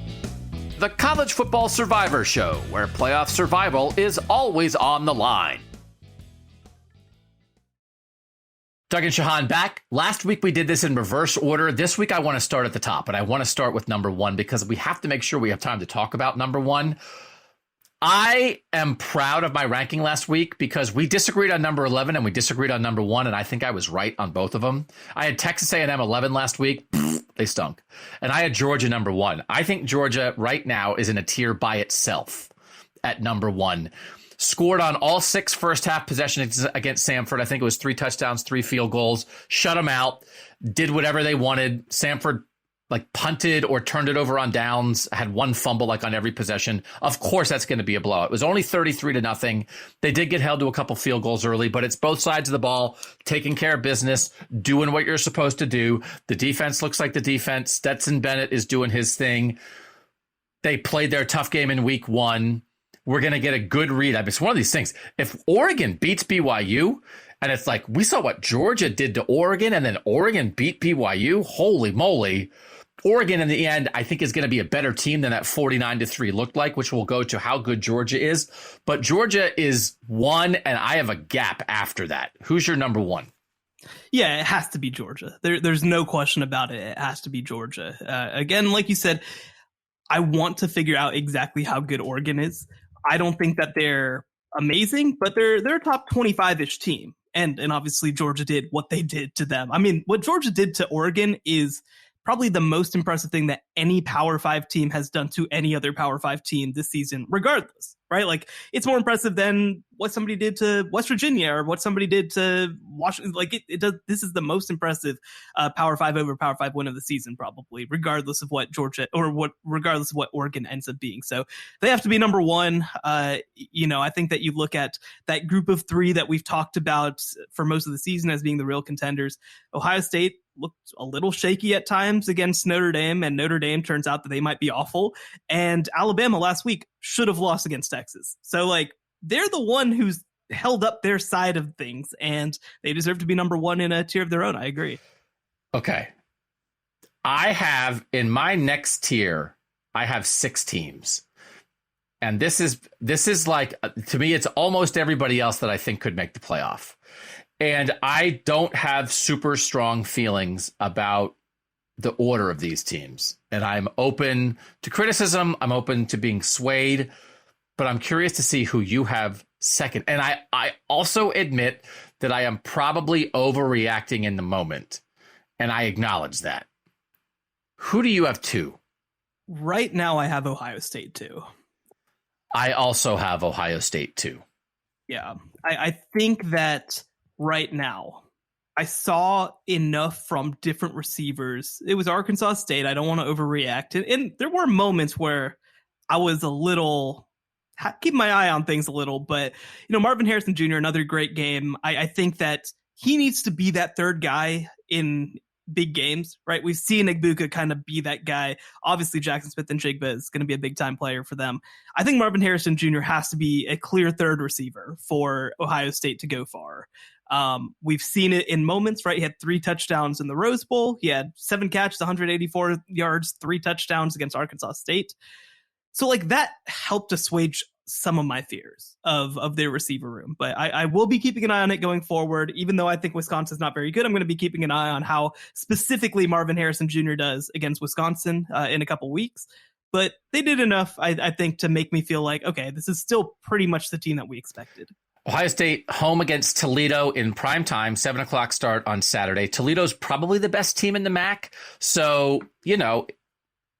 The College Football Survivor Show, where playoff survival is always on the line. Doug and Shehan back. Last week we did this in reverse order. This week I want to start at the top, and I want to start with number 1 because we have to make sure we have time to talk about number 1. I am proud of my ranking last week because we disagreed on number 11 and we disagreed on number 1, and I think I was right on both of them. I had Texas A&M 11 last week. They stunk. And I had Georgia number 1. I think Georgia right now is in a tier by itself at number 1. Scored on all 6 first half possessions against Samford. I think it was 3 touchdowns, 3 field goals. Shut them out. Did whatever they wanted. Samford punted or turned it over on downs. Had 1 fumble on every possession. Of course, that's going to be a blowout. It was only 33-0. They did get held to a couple field goals early, but it's both sides of the ball, taking care of business, doing what you're supposed to do. The defense looks like the defense. Stetson Bennett is doing his thing. They played their tough game in week 1. We're going to get a good read. It's one of these things. If Oregon beats BYU, and it's like we saw what Georgia did to Oregon, and then Oregon beat BYU, holy moly. Oregon, in the end, I think is going to be a better team than that 49-3 looked like, which will go to how good Georgia is. But Georgia is 1, and I have a gap after that. Who's your number 1? Yeah, it has to be Georgia. There's no question about it. It has to be Georgia. Again, like you said, I want to figure out exactly how good Oregon is. I don't think that they're amazing, but they're a top 25-ish team. And obviously Georgia did what they did to them. I mean, what Georgia did to Oregon is probably the most impressive thing that any Power 5 team has done to any other Power 5 team this season, regardless, right? It's more impressive than what somebody did to West Virginia or what somebody did to Washington. It does. This is the most impressive Power 5 over Power 5 win of the season, probably, regardless of what Georgia regardless of what Oregon ends up being. So they have to be number 1. I think that you look at that group of 3 that we've talked about for most of the season as being the real contenders. Ohio State looked a little shaky at times against Notre Dame, and Notre Dame turns out that they might be awful. And Alabama last week should have lost against Texas. So they're the one who's held up their side of things, and they deserve to be number 1 in a tier of their own. I agree. Okay. I have in my next tier, I have 6 teams. And this is to me, it's almost everybody else that I think could make the playoff. And I don't have super strong feelings about the order of these teams. And I'm open to criticism. I'm open to being swayed, but I'm curious to see who you have second. And I also admit that I am probably overreacting in the moment, and I acknowledge that. Who do you have two? Right now, I have Ohio State too. I also have Ohio State too. Yeah, I think that right now, I saw enough from different receivers. It was Arkansas State. I don't want to overreact. And there were moments where I was a little, keep my eye on things a little. But, Marvin Harrison Jr., another great game. I think that he needs to be that third guy in big games, right? We've seen Egbuka kind of be that guy. Obviously, Jackson Smith and Jigba is going to be a big time player for them. I think Marvin Harrison Jr. has to be a clear third receiver for Ohio State to go far. We've seen it in moments, right? He had 3 touchdowns in the Rose Bowl. He had 7 catches, 184 yards, 3 touchdowns against Arkansas State. So like that helped assuage some of my fears of their receiver room. But I will be keeping an eye on it going forward. Even though I think Wisconsin's not very good, I'm going to be keeping an eye on how specifically Marvin Harrison Jr. does against Wisconsin in a couple weeks. But they did enough, I think, to make me feel like, okay, this is still pretty much the team that we expected. Ohio State home against Toledo in prime time, 7:00 start on Saturday. Toledo's probably the best team in the MAC. So,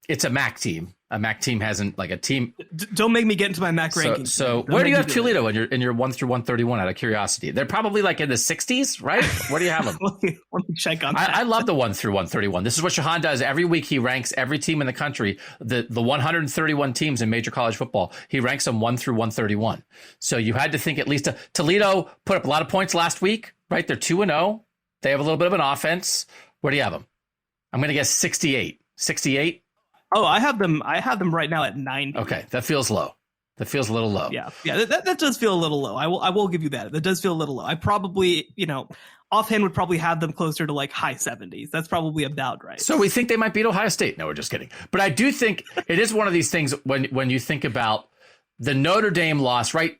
it's a MAC team. A MAC team hasn't like a team. Don't make me get into my MAC rankings. So where do you have Toledo in your 1 through 131 out of curiosity? They're probably like in the 60s, right? Where do you have them? Let me check on that. I love the 1 through 131. This is what Shehan does every week. He ranks every team in the country, the 131 teams in major college football. He ranks them 1 through 131. So you had to think at least Toledo put up a lot of points last week, right? They're 2-0. They have a little bit of an offense. Where do you have them? I'm going to guess 68. 68. Oh, I have them right now at 90. Okay, that feels low. That feels a little low. Yeah, that does feel a little low. I will give you that. That does feel a little low. I probably, offhand would probably have them closer to like high 70s. That's probably about right. So we think they might beat Ohio State. No, we're just kidding. But I do think it is one of these things when you think about the Notre Dame loss, right?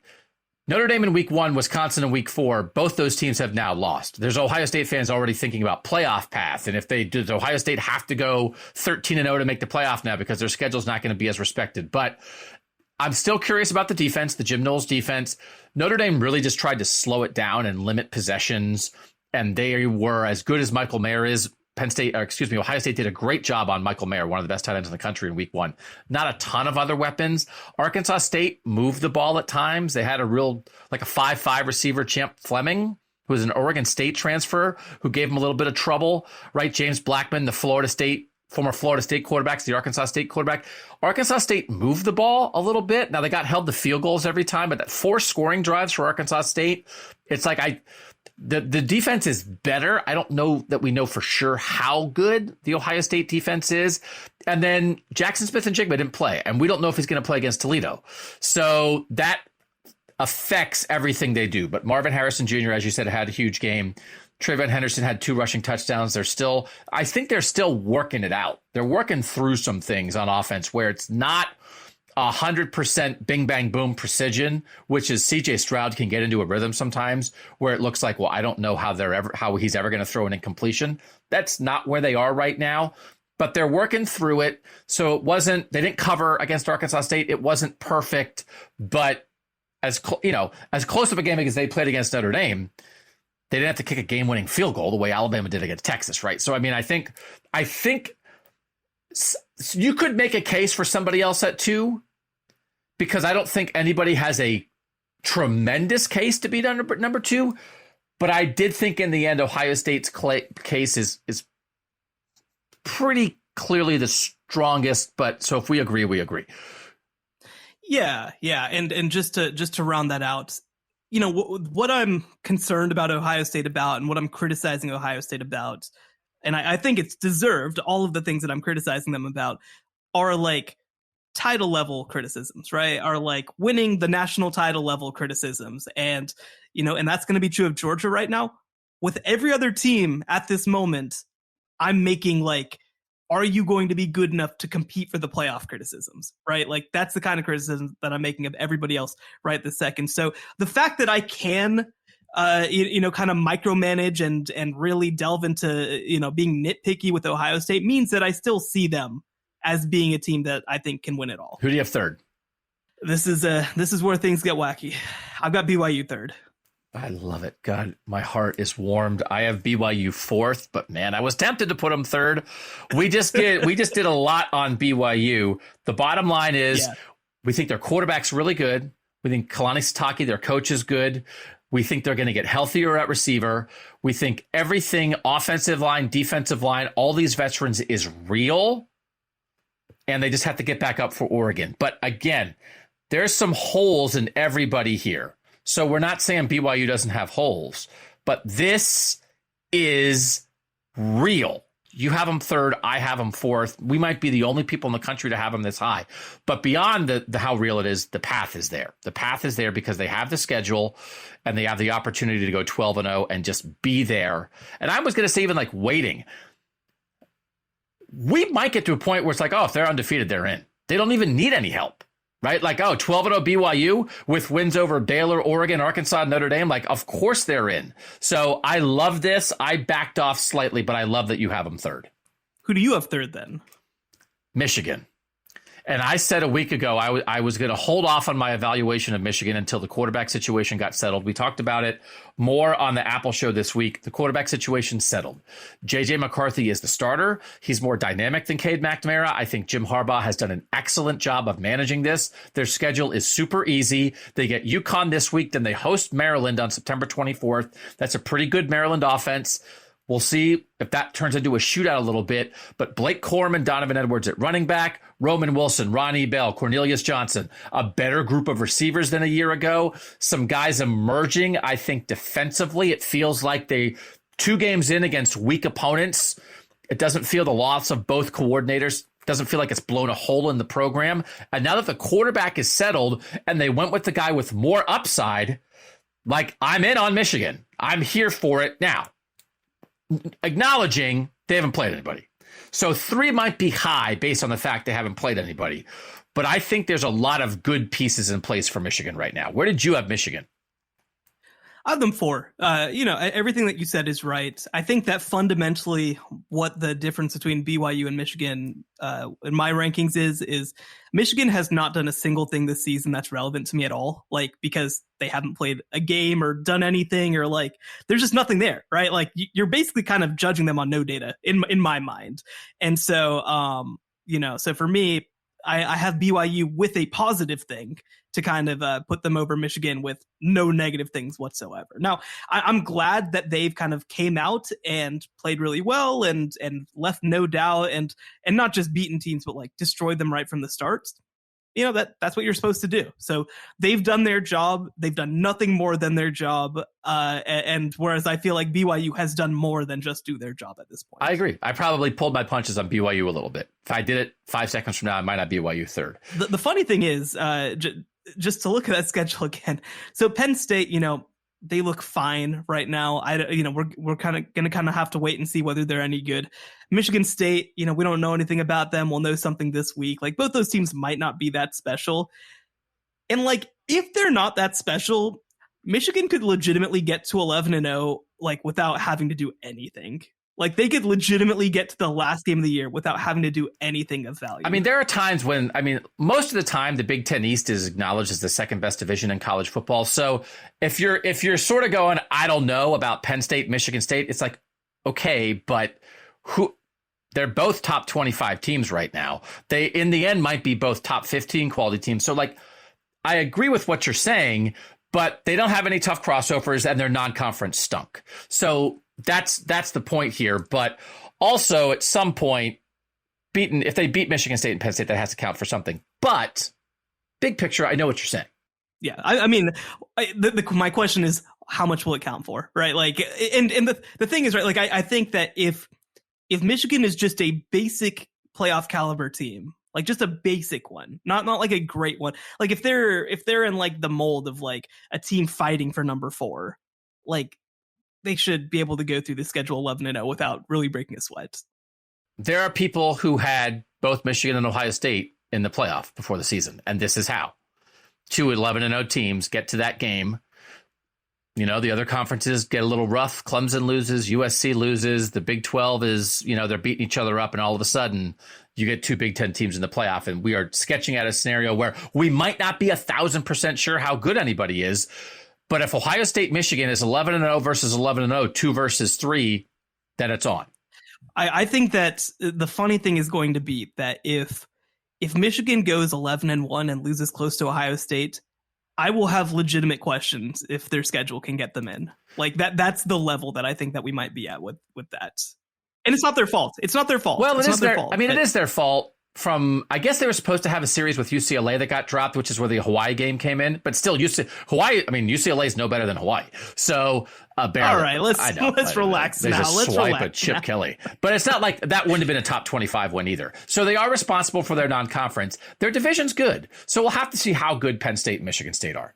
Notre Dame in week 1, Wisconsin in week 4, both those teams have now lost. There's Ohio State fans already thinking about playoff path. And if does Ohio State have to go 13-0 to make the playoff now because their schedule's not going to be as respected. But I'm still curious about the defense, the Jim Knowles defense. Notre Dame really just tried to slow it down and limit possessions. And they were as good as Michael Mayer is. Ohio State did a great job on Michael Mayer, one of the best tight ends in the country in week 1. Not a ton of other weapons. Arkansas State moved the ball at times. They had a 5'5" receiver, Champ Fleming, who was an Oregon State transfer, who gave him a little bit of trouble, right? James Blackman, the former Florida State quarterback, the Arkansas State quarterback. Arkansas State moved the ball a little bit. Now they got held to field goals every time, but that 4 scoring drives for Arkansas State, it's like the defense is better. I don't know that we know for sure how good the Ohio State defense is. And then Jackson Smith and Jigba didn't play, and we don't know if he's going to play against Toledo. So that affects everything they do. But Marvin Harrison Jr., as you said, had a huge game. Trayvon Henderson had 2 rushing touchdowns. I think they're still working it out. They're working through some things on offense where it's not 100% bing, bang, boom precision, which is CJ Stroud can get into a rhythm sometimes where it looks like, well, I don't know how he's ever going to throw an incompletion. That's not where they are right now, but they're working through it. So they didn't cover against Arkansas State. It wasn't perfect, but as close of a game as they played against Notre Dame, they didn't have to kick a game-winning field goal the way Alabama did against Texas, right? So, I mean, I think you could make a case for somebody else at 2 because I don't think anybody has a tremendous case to be number 2. But I did think in the end, Ohio State's case is pretty clearly the strongest. But so if we agree, we agree. Yeah. And just to round that out, what I'm concerned about Ohio State about and what I'm criticizing Ohio State about, and I think it's deserved, all of the things that I'm criticizing them about are like title level criticisms, right? Are like winning the national title level criticisms. And, and that's going to be true of Georgia right now. With every other team at this moment, I'm making like, are you going to be good enough to compete for the playoff criticisms, right? Like that's the kind of criticism that I'm making of everybody else right this second. So the fact that I can kind of micromanage and really delve into, being nitpicky with Ohio State means that I still see them as being a team that I think can win it all. Who do you have third? This is where things get wacky. I've got BYU third. I love it. God, my heart is warmed. I have BYU fourth, but man, I was tempted to put them third. We just did a lot on BYU. The bottom line is we think their quarterback's really good. We think Kalani Sitake, their coach, is good. We think they're going to get healthier at receiver. We think everything, offensive line, defensive line, all these veterans is real. And they just have to get back up for Oregon. But again, there's some holes in everybody here. So we're not saying BYU doesn't have holes, but this is real. You have them third. I have them fourth. We might be the only people in the country to have them this high. But beyond the how real it is, the path is there. The path is there because they have the schedule and they have the opportunity to go 12-0 and just be there. And I was going to say even like waiting. We might get to a point where it's like, oh, if they're undefeated, they're in. They don't even need any help. Right? Like, 12-0 BYU with wins over Baylor, Oregon, Arkansas, Notre Dame. Like, of course they're in. So I love this. I backed off slightly, but I love that you have them third. Who do you have third then? Michigan. And I said a week ago, I was going to hold off on my evaluation of Michigan until the quarterback situation got settled. We talked about it more on the Apple show this week. The quarterback situation settled. J.J. McCarthy is the starter. He's more dynamic than Cade McNamara. I think Jim Harbaugh has done an excellent job of managing this. Their schedule is super easy. They get UConn this week, then they host Maryland on September 24th. That's a pretty good Maryland offense. We'll see if that turns into a shootout a little bit. But Blake Corum, Donovan Edwards at running back, Roman Wilson, Ronnie Bell, Cornelius Johnson, a better group of receivers than a year ago. Some guys emerging, I think, defensively. It feels like 2 games in against weak opponents. It doesn't feel the loss of both coordinators. It doesn't feel like it's blown a hole in the program. And now that the quarterback is settled and they went with the guy with more upside, like, I'm in on Michigan. I'm here for it now. Acknowledging they haven't played anybody. So 3 might be high based on the fact they haven't played anybody. But I think there's a lot of good pieces in place for Michigan right now. Where did you have Michigan? I have them 4. Everything that you said is right. I think that fundamentally what the difference between BYU and Michigan in my rankings is Michigan has not done a single thing this season that's relevant to me at all. Like, because they haven't played a game or done anything, or like, there's just nothing there, right? Like, you're basically kind of judging them on no data in my mind. And so, so for me, I have BYU with a positive thing to kind of put them over Michigan with no negative things whatsoever. Now, I'm glad that they've kind of came out and played really well and left no doubt and not just beaten teams, but like destroyed them right from the start. That's what you're supposed to do. So they've done their job. They've done nothing more than their job. And whereas I feel like BYU has done more than just do their job at this point. I agree. I probably pulled my punches on BYU a little bit. If I did it 5 seconds from now, I might not BYU third. The funny thing is, just to look at that schedule again. So Penn State, they look fine right now. We're kind of going to have to wait and see whether they're any good. Michigan State, we don't know anything about them. We'll know something this week. Like, both those teams might not be that special. And like, if they're not that special, Michigan could legitimately get to 11-0, like, without having to do anything. Like, they could legitimately get to the last game of the year without having to do anything of value. I mean, there are times when, most of the time, the Big Ten East is acknowledged as the second best division in college football. So if you're sort of going, I don't know about Penn State, Michigan State, it's like, okay, but they're both top 25 teams right now. They, in the end, might be both top 15 quality teams. So, like, I agree with what you're saying, but they don't have any tough crossovers and their non-conference stunk. So that's the point here. But also at some point, if they beat Michigan State and Penn State, that has to count for something. But big picture, I know what you're saying. Yeah, my question is, how much will it count for, right? Like, and the thing is, right, like, I think that if Michigan is just a basic playoff caliber team, like just a basic one, not like a great one, like if they're in like the mold of like a team fighting for number 4, like, they should be able to go through the schedule 11-0 without really breaking a sweat. There are people who had both Michigan and Ohio State in the playoff before the season, and this is how. 2 11-0 teams get to that game. The other conferences get a little rough. Clemson loses, USC loses. The Big 12 is, they're beating each other up. And all of a sudden, you get two Big 10 teams in the playoff. And we are sketching out a scenario where we might not be 1,000% sure how good anybody is. But if Ohio State, Michigan is 11-0 versus 11-0, 2 versus 3, then it's on. I think that the funny thing is going to be that if Michigan goes 11-1 and loses close to Ohio State, I will have legitimate questions if their schedule can get them in. Like that's the level that I think that we might be at with that. And it's not their fault. It's not their fault. Well, it is their fault. I mean, it is their fault. I guess they were supposed to have a series with UCLA that got dropped, which is where the Hawaii game came in. But still, UCLA is no better than Hawaii. So, barely. All right, let's relax now. Let's swipe at Chip Kelly. But it's not like that wouldn't have been a top 25 win either. So they are responsible for their non-conference. Their division's good. So we'll have to see how good Penn State and Michigan State are.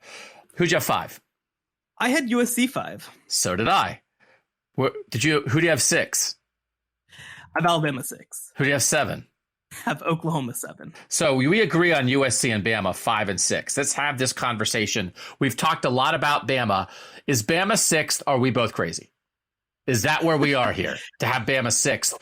Who'd you have 5? I had USC 5. So did I. Who do you have 6? I have Alabama 6. Who do you have 7? Have Oklahoma 7. So we agree on USC and Bama 5 and 6. Let's have this conversation. We've talked a lot about Bama. Is Bama 6th? Or are we both crazy? Is that where we are here to have Bama 6th?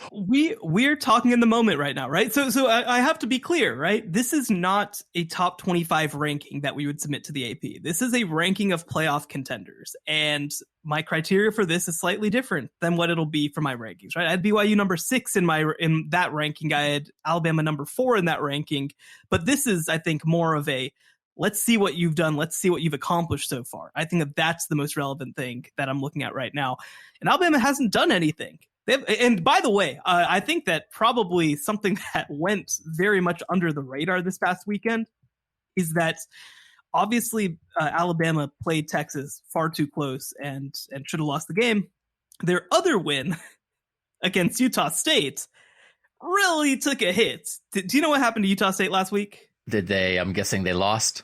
We're talking in the moment right now, right? So I have to be clear, right? This is not a top 25 ranking that we would submit to the AP. This is a ranking of playoff contenders. And my criteria for this is slightly different than what it'll be for my rankings, right? I had BYU number 6 in that ranking. I had Alabama number 4 in that ranking. But this is, I think, more of a let's see what you've done. Let's see what you've accomplished so far. I think that that's the most relevant thing that I'm looking at right now. And Alabama hasn't done anything. And by the way, I think that probably something that went very much under the radar this past weekend is that obviously Alabama played Texas far too close and should have lost the game. Their other win against Utah State really took a hit. Do you know what happened to Utah State last week? Did they? I'm guessing they lost.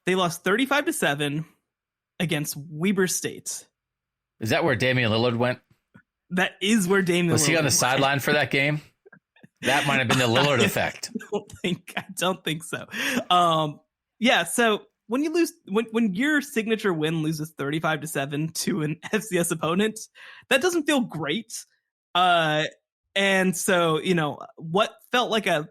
They lost 35-7 against Weber State. Is that where Damian Lillard went? That is where Damian was. He on the sideline for that game? That might have been the Lillard effect. I don't think so. Yeah. So when you lose, when your signature win loses 35-7 to an FCS opponent, that doesn't feel great. And so what felt like a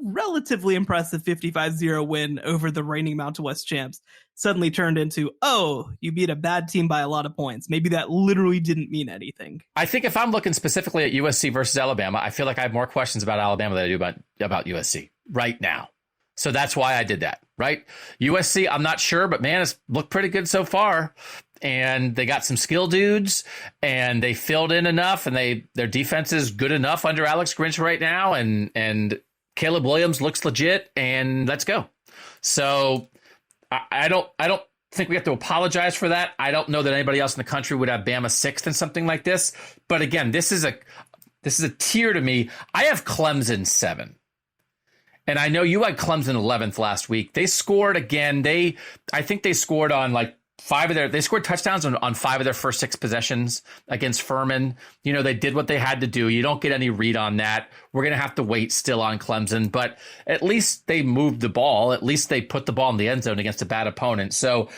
relatively impressive 55-0 win over the reigning Mountain West champs suddenly turned into, oh, you beat a bad team by a lot of points. Maybe that literally didn't mean anything. I think if I'm looking specifically at USC versus Alabama, I feel like I have more questions about Alabama than I do about USC right now. So that's why I did that, right? USC, I'm not sure, but man, it's looked pretty good so far. And they got some skill dudes, and they filled in enough, and their defense is good enough under Alex Grinch right now, and Caleb Williams looks legit, and let's go. So I don't think we have to apologize for that. I don't know that anybody else in the country would have Bama 6th in something like this. But again, this is a tier to me. I have Clemson 7. And I know you had Clemson 11th last week. They scored again. I think they scored on they scored touchdowns on 5 of their first 6 possessions against Furman. They did what they had to do. You don't get any read on that. We're going to have to wait still on Clemson, but at least they moved the ball. At least they put the ball in the end zone against a bad opponent. So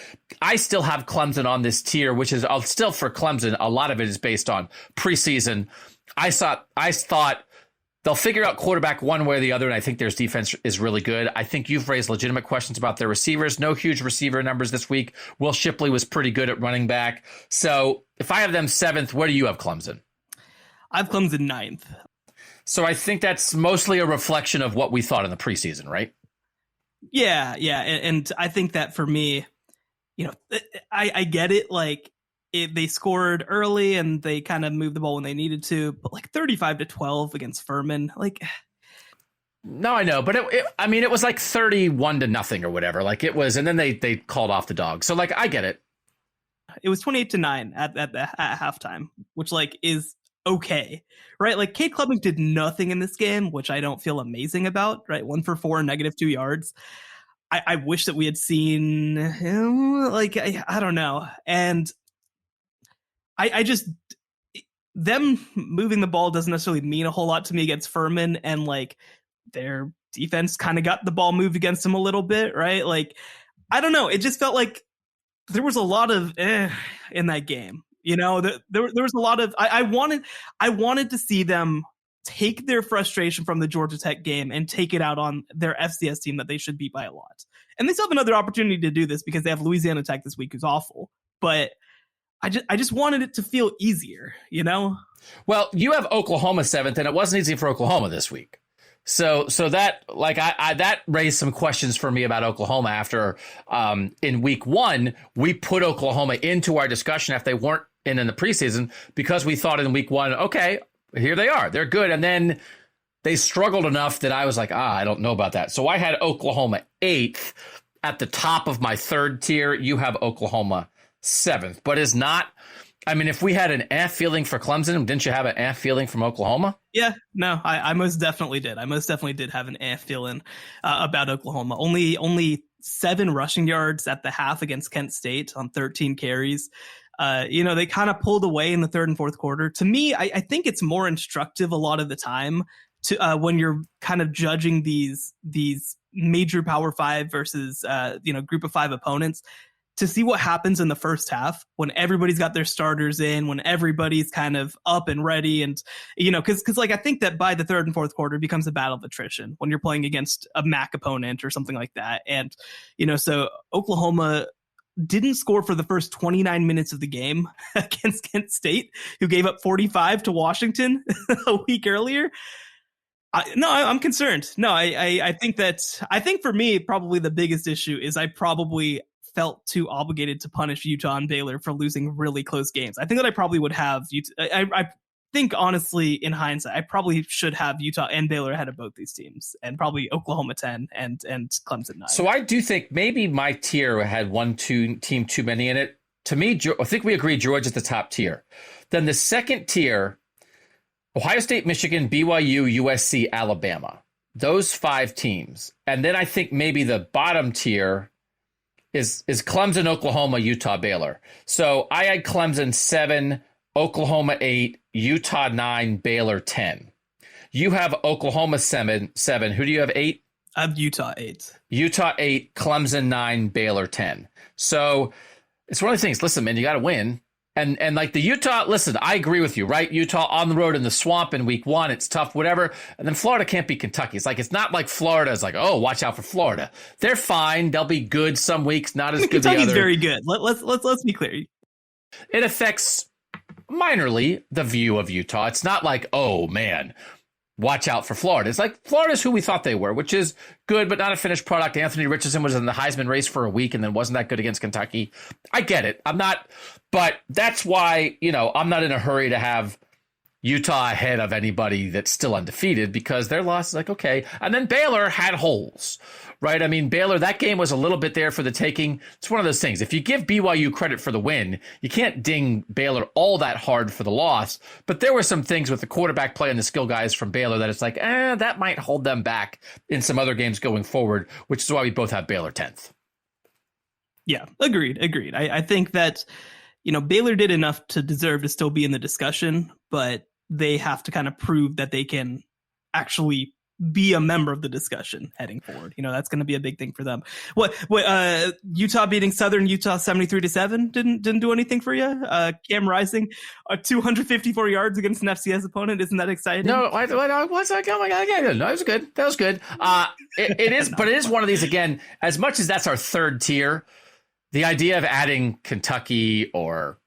I still have Clemson on this tier, which is still for Clemson. A lot of it is based on preseason. I thought they'll figure out quarterback one way or the other, and I think their defense is really good. I think you've raised legitimate questions about their receivers. No huge receiver numbers this week. Will Shipley was pretty good at running back. So if I have them 7th, where do you have Clemson? I have Clemson 9th. So I think that's mostly a reflection of what we thought in the preseason, right? Yeah. And I think that for me, I get it. They scored early and they kind of moved the ball when they needed to, but 35-12 against Furman, No, I know, but it was 31-0 or whatever. It was, and then they called off the dog. So I get it. It was 28-9 at halftime, which is okay, right? Cade Klubnik did nothing in this game, which I don't feel amazing about, right? 1 for 4, -2 yards. I wish that we had seen him, I don't know. And I just, them moving the ball doesn't necessarily mean a whole lot to me against Furman, and their defense kind of got the ball moved against them a little bit, right? I don't know. It just felt like there was a lot of in that game. You know, there was a lot of I wanted to see them take their frustration from the Georgia Tech game and take it out on their FCS team that they should beat by a lot. And they still have another opportunity to do this because they have Louisiana Tech this week, who's awful. But I just wanted it to feel easier, you know? Well, you have Oklahoma 7th, and it wasn't easy for Oklahoma this week. So that like I that raised some questions for me about Oklahoma after in week 1 we put Oklahoma into our discussion if they weren't in the preseason because we thought in week 1, okay, here they are, they're good, and then they struggled enough that I was like, I don't know about that. So I had Oklahoma 8th at the top of my 3rd tier. You have Oklahoma 7th, but is not. I mean, if we had an feeling for Clemson, didn't you have an feeling from Oklahoma? Yeah, no, I most definitely did. I most definitely did have an feeling about Oklahoma. Only 7 rushing yards at the half against Kent State on 13 carries. You know, they kind of pulled away in the 3rd and 4th quarter. To me, I think it's more instructive a lot of the time to when you're kind of judging these major Power 5 versus Group of 5 opponents, to see what happens in the first half when everybody's got their starters in, when everybody's kind of up and ready. And, you know, because like I think that by the 3rd and 4th quarter it becomes a battle of attrition when you're playing against a MAC opponent or something like that. And, you know, so Oklahoma didn't score for the first 29 minutes of the game against Kent State, who gave up 45 to Washington a week earlier. I'm concerned. No, I think for me, probably the biggest issue is I probably felt too obligated to punish Utah and Baylor for losing really close games. I think that I probably would have I think honestly, in hindsight, I probably should have Utah and Baylor ahead of both these teams, and probably Oklahoma 10 and Clemson 9. So I do think maybe my tier had team too many in it. To me, I think we agree Georgia's the top tier. Then the second tier, Ohio State, Michigan, BYU, USC, Alabama. Those 5 teams. And then I think maybe the bottom tier is Clemson, Oklahoma, Utah, Baylor. So I had Clemson 7, Oklahoma 8, Utah 9, Baylor 10. You have Oklahoma 7. Who do you have 8? I have Utah 8. Utah 8, Clemson 9, Baylor 10. So it's one of the things. Listen, man, you got to win. And like the Utah, listen, I agree with you, right? Utah on the road in the swamp in week 1, it's tough, whatever. And then Florida can't beat Kentucky. It's not like Florida is like, oh, watch out for Florida. They're fine. They'll be good some weeks, not as good the other. Kentucky's very good. Let's be clear. It affects minorly the view of Utah. It's not like, oh man, watch out for Florida. It's like Florida's who we thought they were, which is good, but not a finished product. Anthony Richardson was in the Heisman race for a week and then wasn't that good against Kentucky. I get it. But that's why, you know, I'm not in a hurry to have Utah ahead of anybody that's still undefeated because their loss is like, okay. And then Baylor had holes, right? I mean, Baylor, that game was a little bit there for the taking. It's one of those things. If you give BYU credit for the win, you can't ding Baylor all that hard for the loss. But there were some things with the quarterback play and the skill guys from Baylor that it's like, that might hold them back in some other games going forward, which is why we both have Baylor 10th. Yeah, agreed. I think that, you know, Baylor did enough to deserve to still be in the discussion, but they have to kind of prove that they can actually be a member of the discussion heading forward. You know, that's going to be a big thing for them. What Utah beating Southern Utah 73-7 didn't do anything for you? Cam Rising, 254 yards against an FCS opponent. Isn't that exciting? No, what's that? Oh my God, no, that was good. That was good. It is, but it is one of these again. As much as that's our 3rd tier, the idea of adding Kentucky or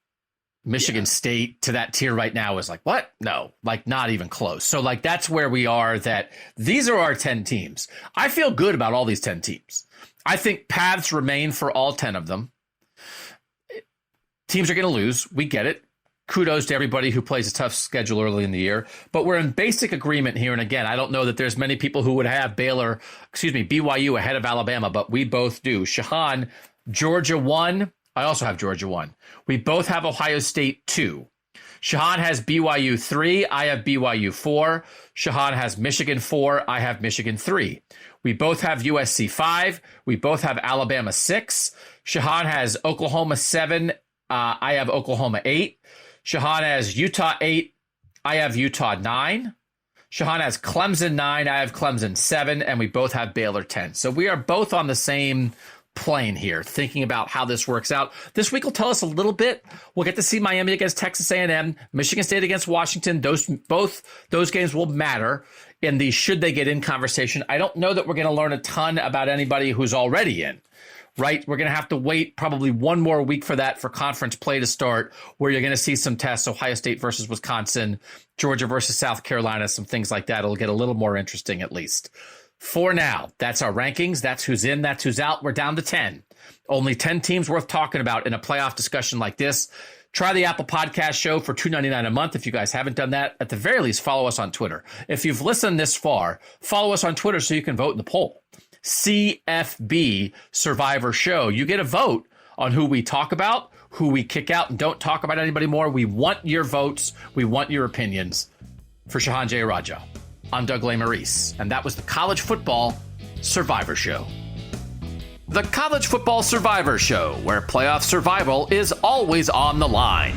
Michigan State to that tier right now is like, what? No, like not even close. So like, that's where we are, that these are our 10 teams. I feel good about all these 10 teams. I think paths remain for all 10 of them. Teams are going to lose. We get it. Kudos to everybody who plays a tough schedule early in the year, but we're in basic agreement here. And again, I don't know that there's many people who would have BYU ahead of Alabama, but we both do. Shehan, Georgia 1. I also have Georgia 1. We both have Ohio State 2. Shehan has BYU 3. I have BYU 4. Shehan has Michigan 4. I have Michigan 3. We both have USC 5. We both have Alabama 6. Shehan has Oklahoma 7. I have Oklahoma 8. Shehan has Utah 8. I have Utah 9. Shehan has Clemson 9. I have Clemson 7. And we both have Baylor 10. So we are both on the same plane here, thinking about how this works out. This week will tell us a little bit. We'll get to see Miami against Texas A&M, Michigan State against Washington. Both those games will matter in the should they get in conversation. I don't know that we're going to learn a ton about anybody who's already in. Right? We're going to have to wait probably one more week for that, for conference play to start, where you're going to see some tests, Ohio State versus Wisconsin, Georgia versus South Carolina, some things like that. It'll get a little more interesting, at least. For now, that's our rankings. That's who's in, that's who's out. We're down to 10. Only 10 teams worth talking about in a playoff discussion like this. Try the Apple Podcast show for $2.99 a month. If you guys haven't done that, at the very least, follow us on Twitter. If you've listened this far, follow us on Twitter so you can vote in the poll. CFB Survivor Show. You get a vote on who we talk about, who we kick out, and don't talk about anybody more. We want your votes. We want your opinions. For Shehan Jeyarjah, I'm Doug Lesmerises, and that was the College Football Survivor Show. The College Football Survivor Show, where playoff survival is always on the line.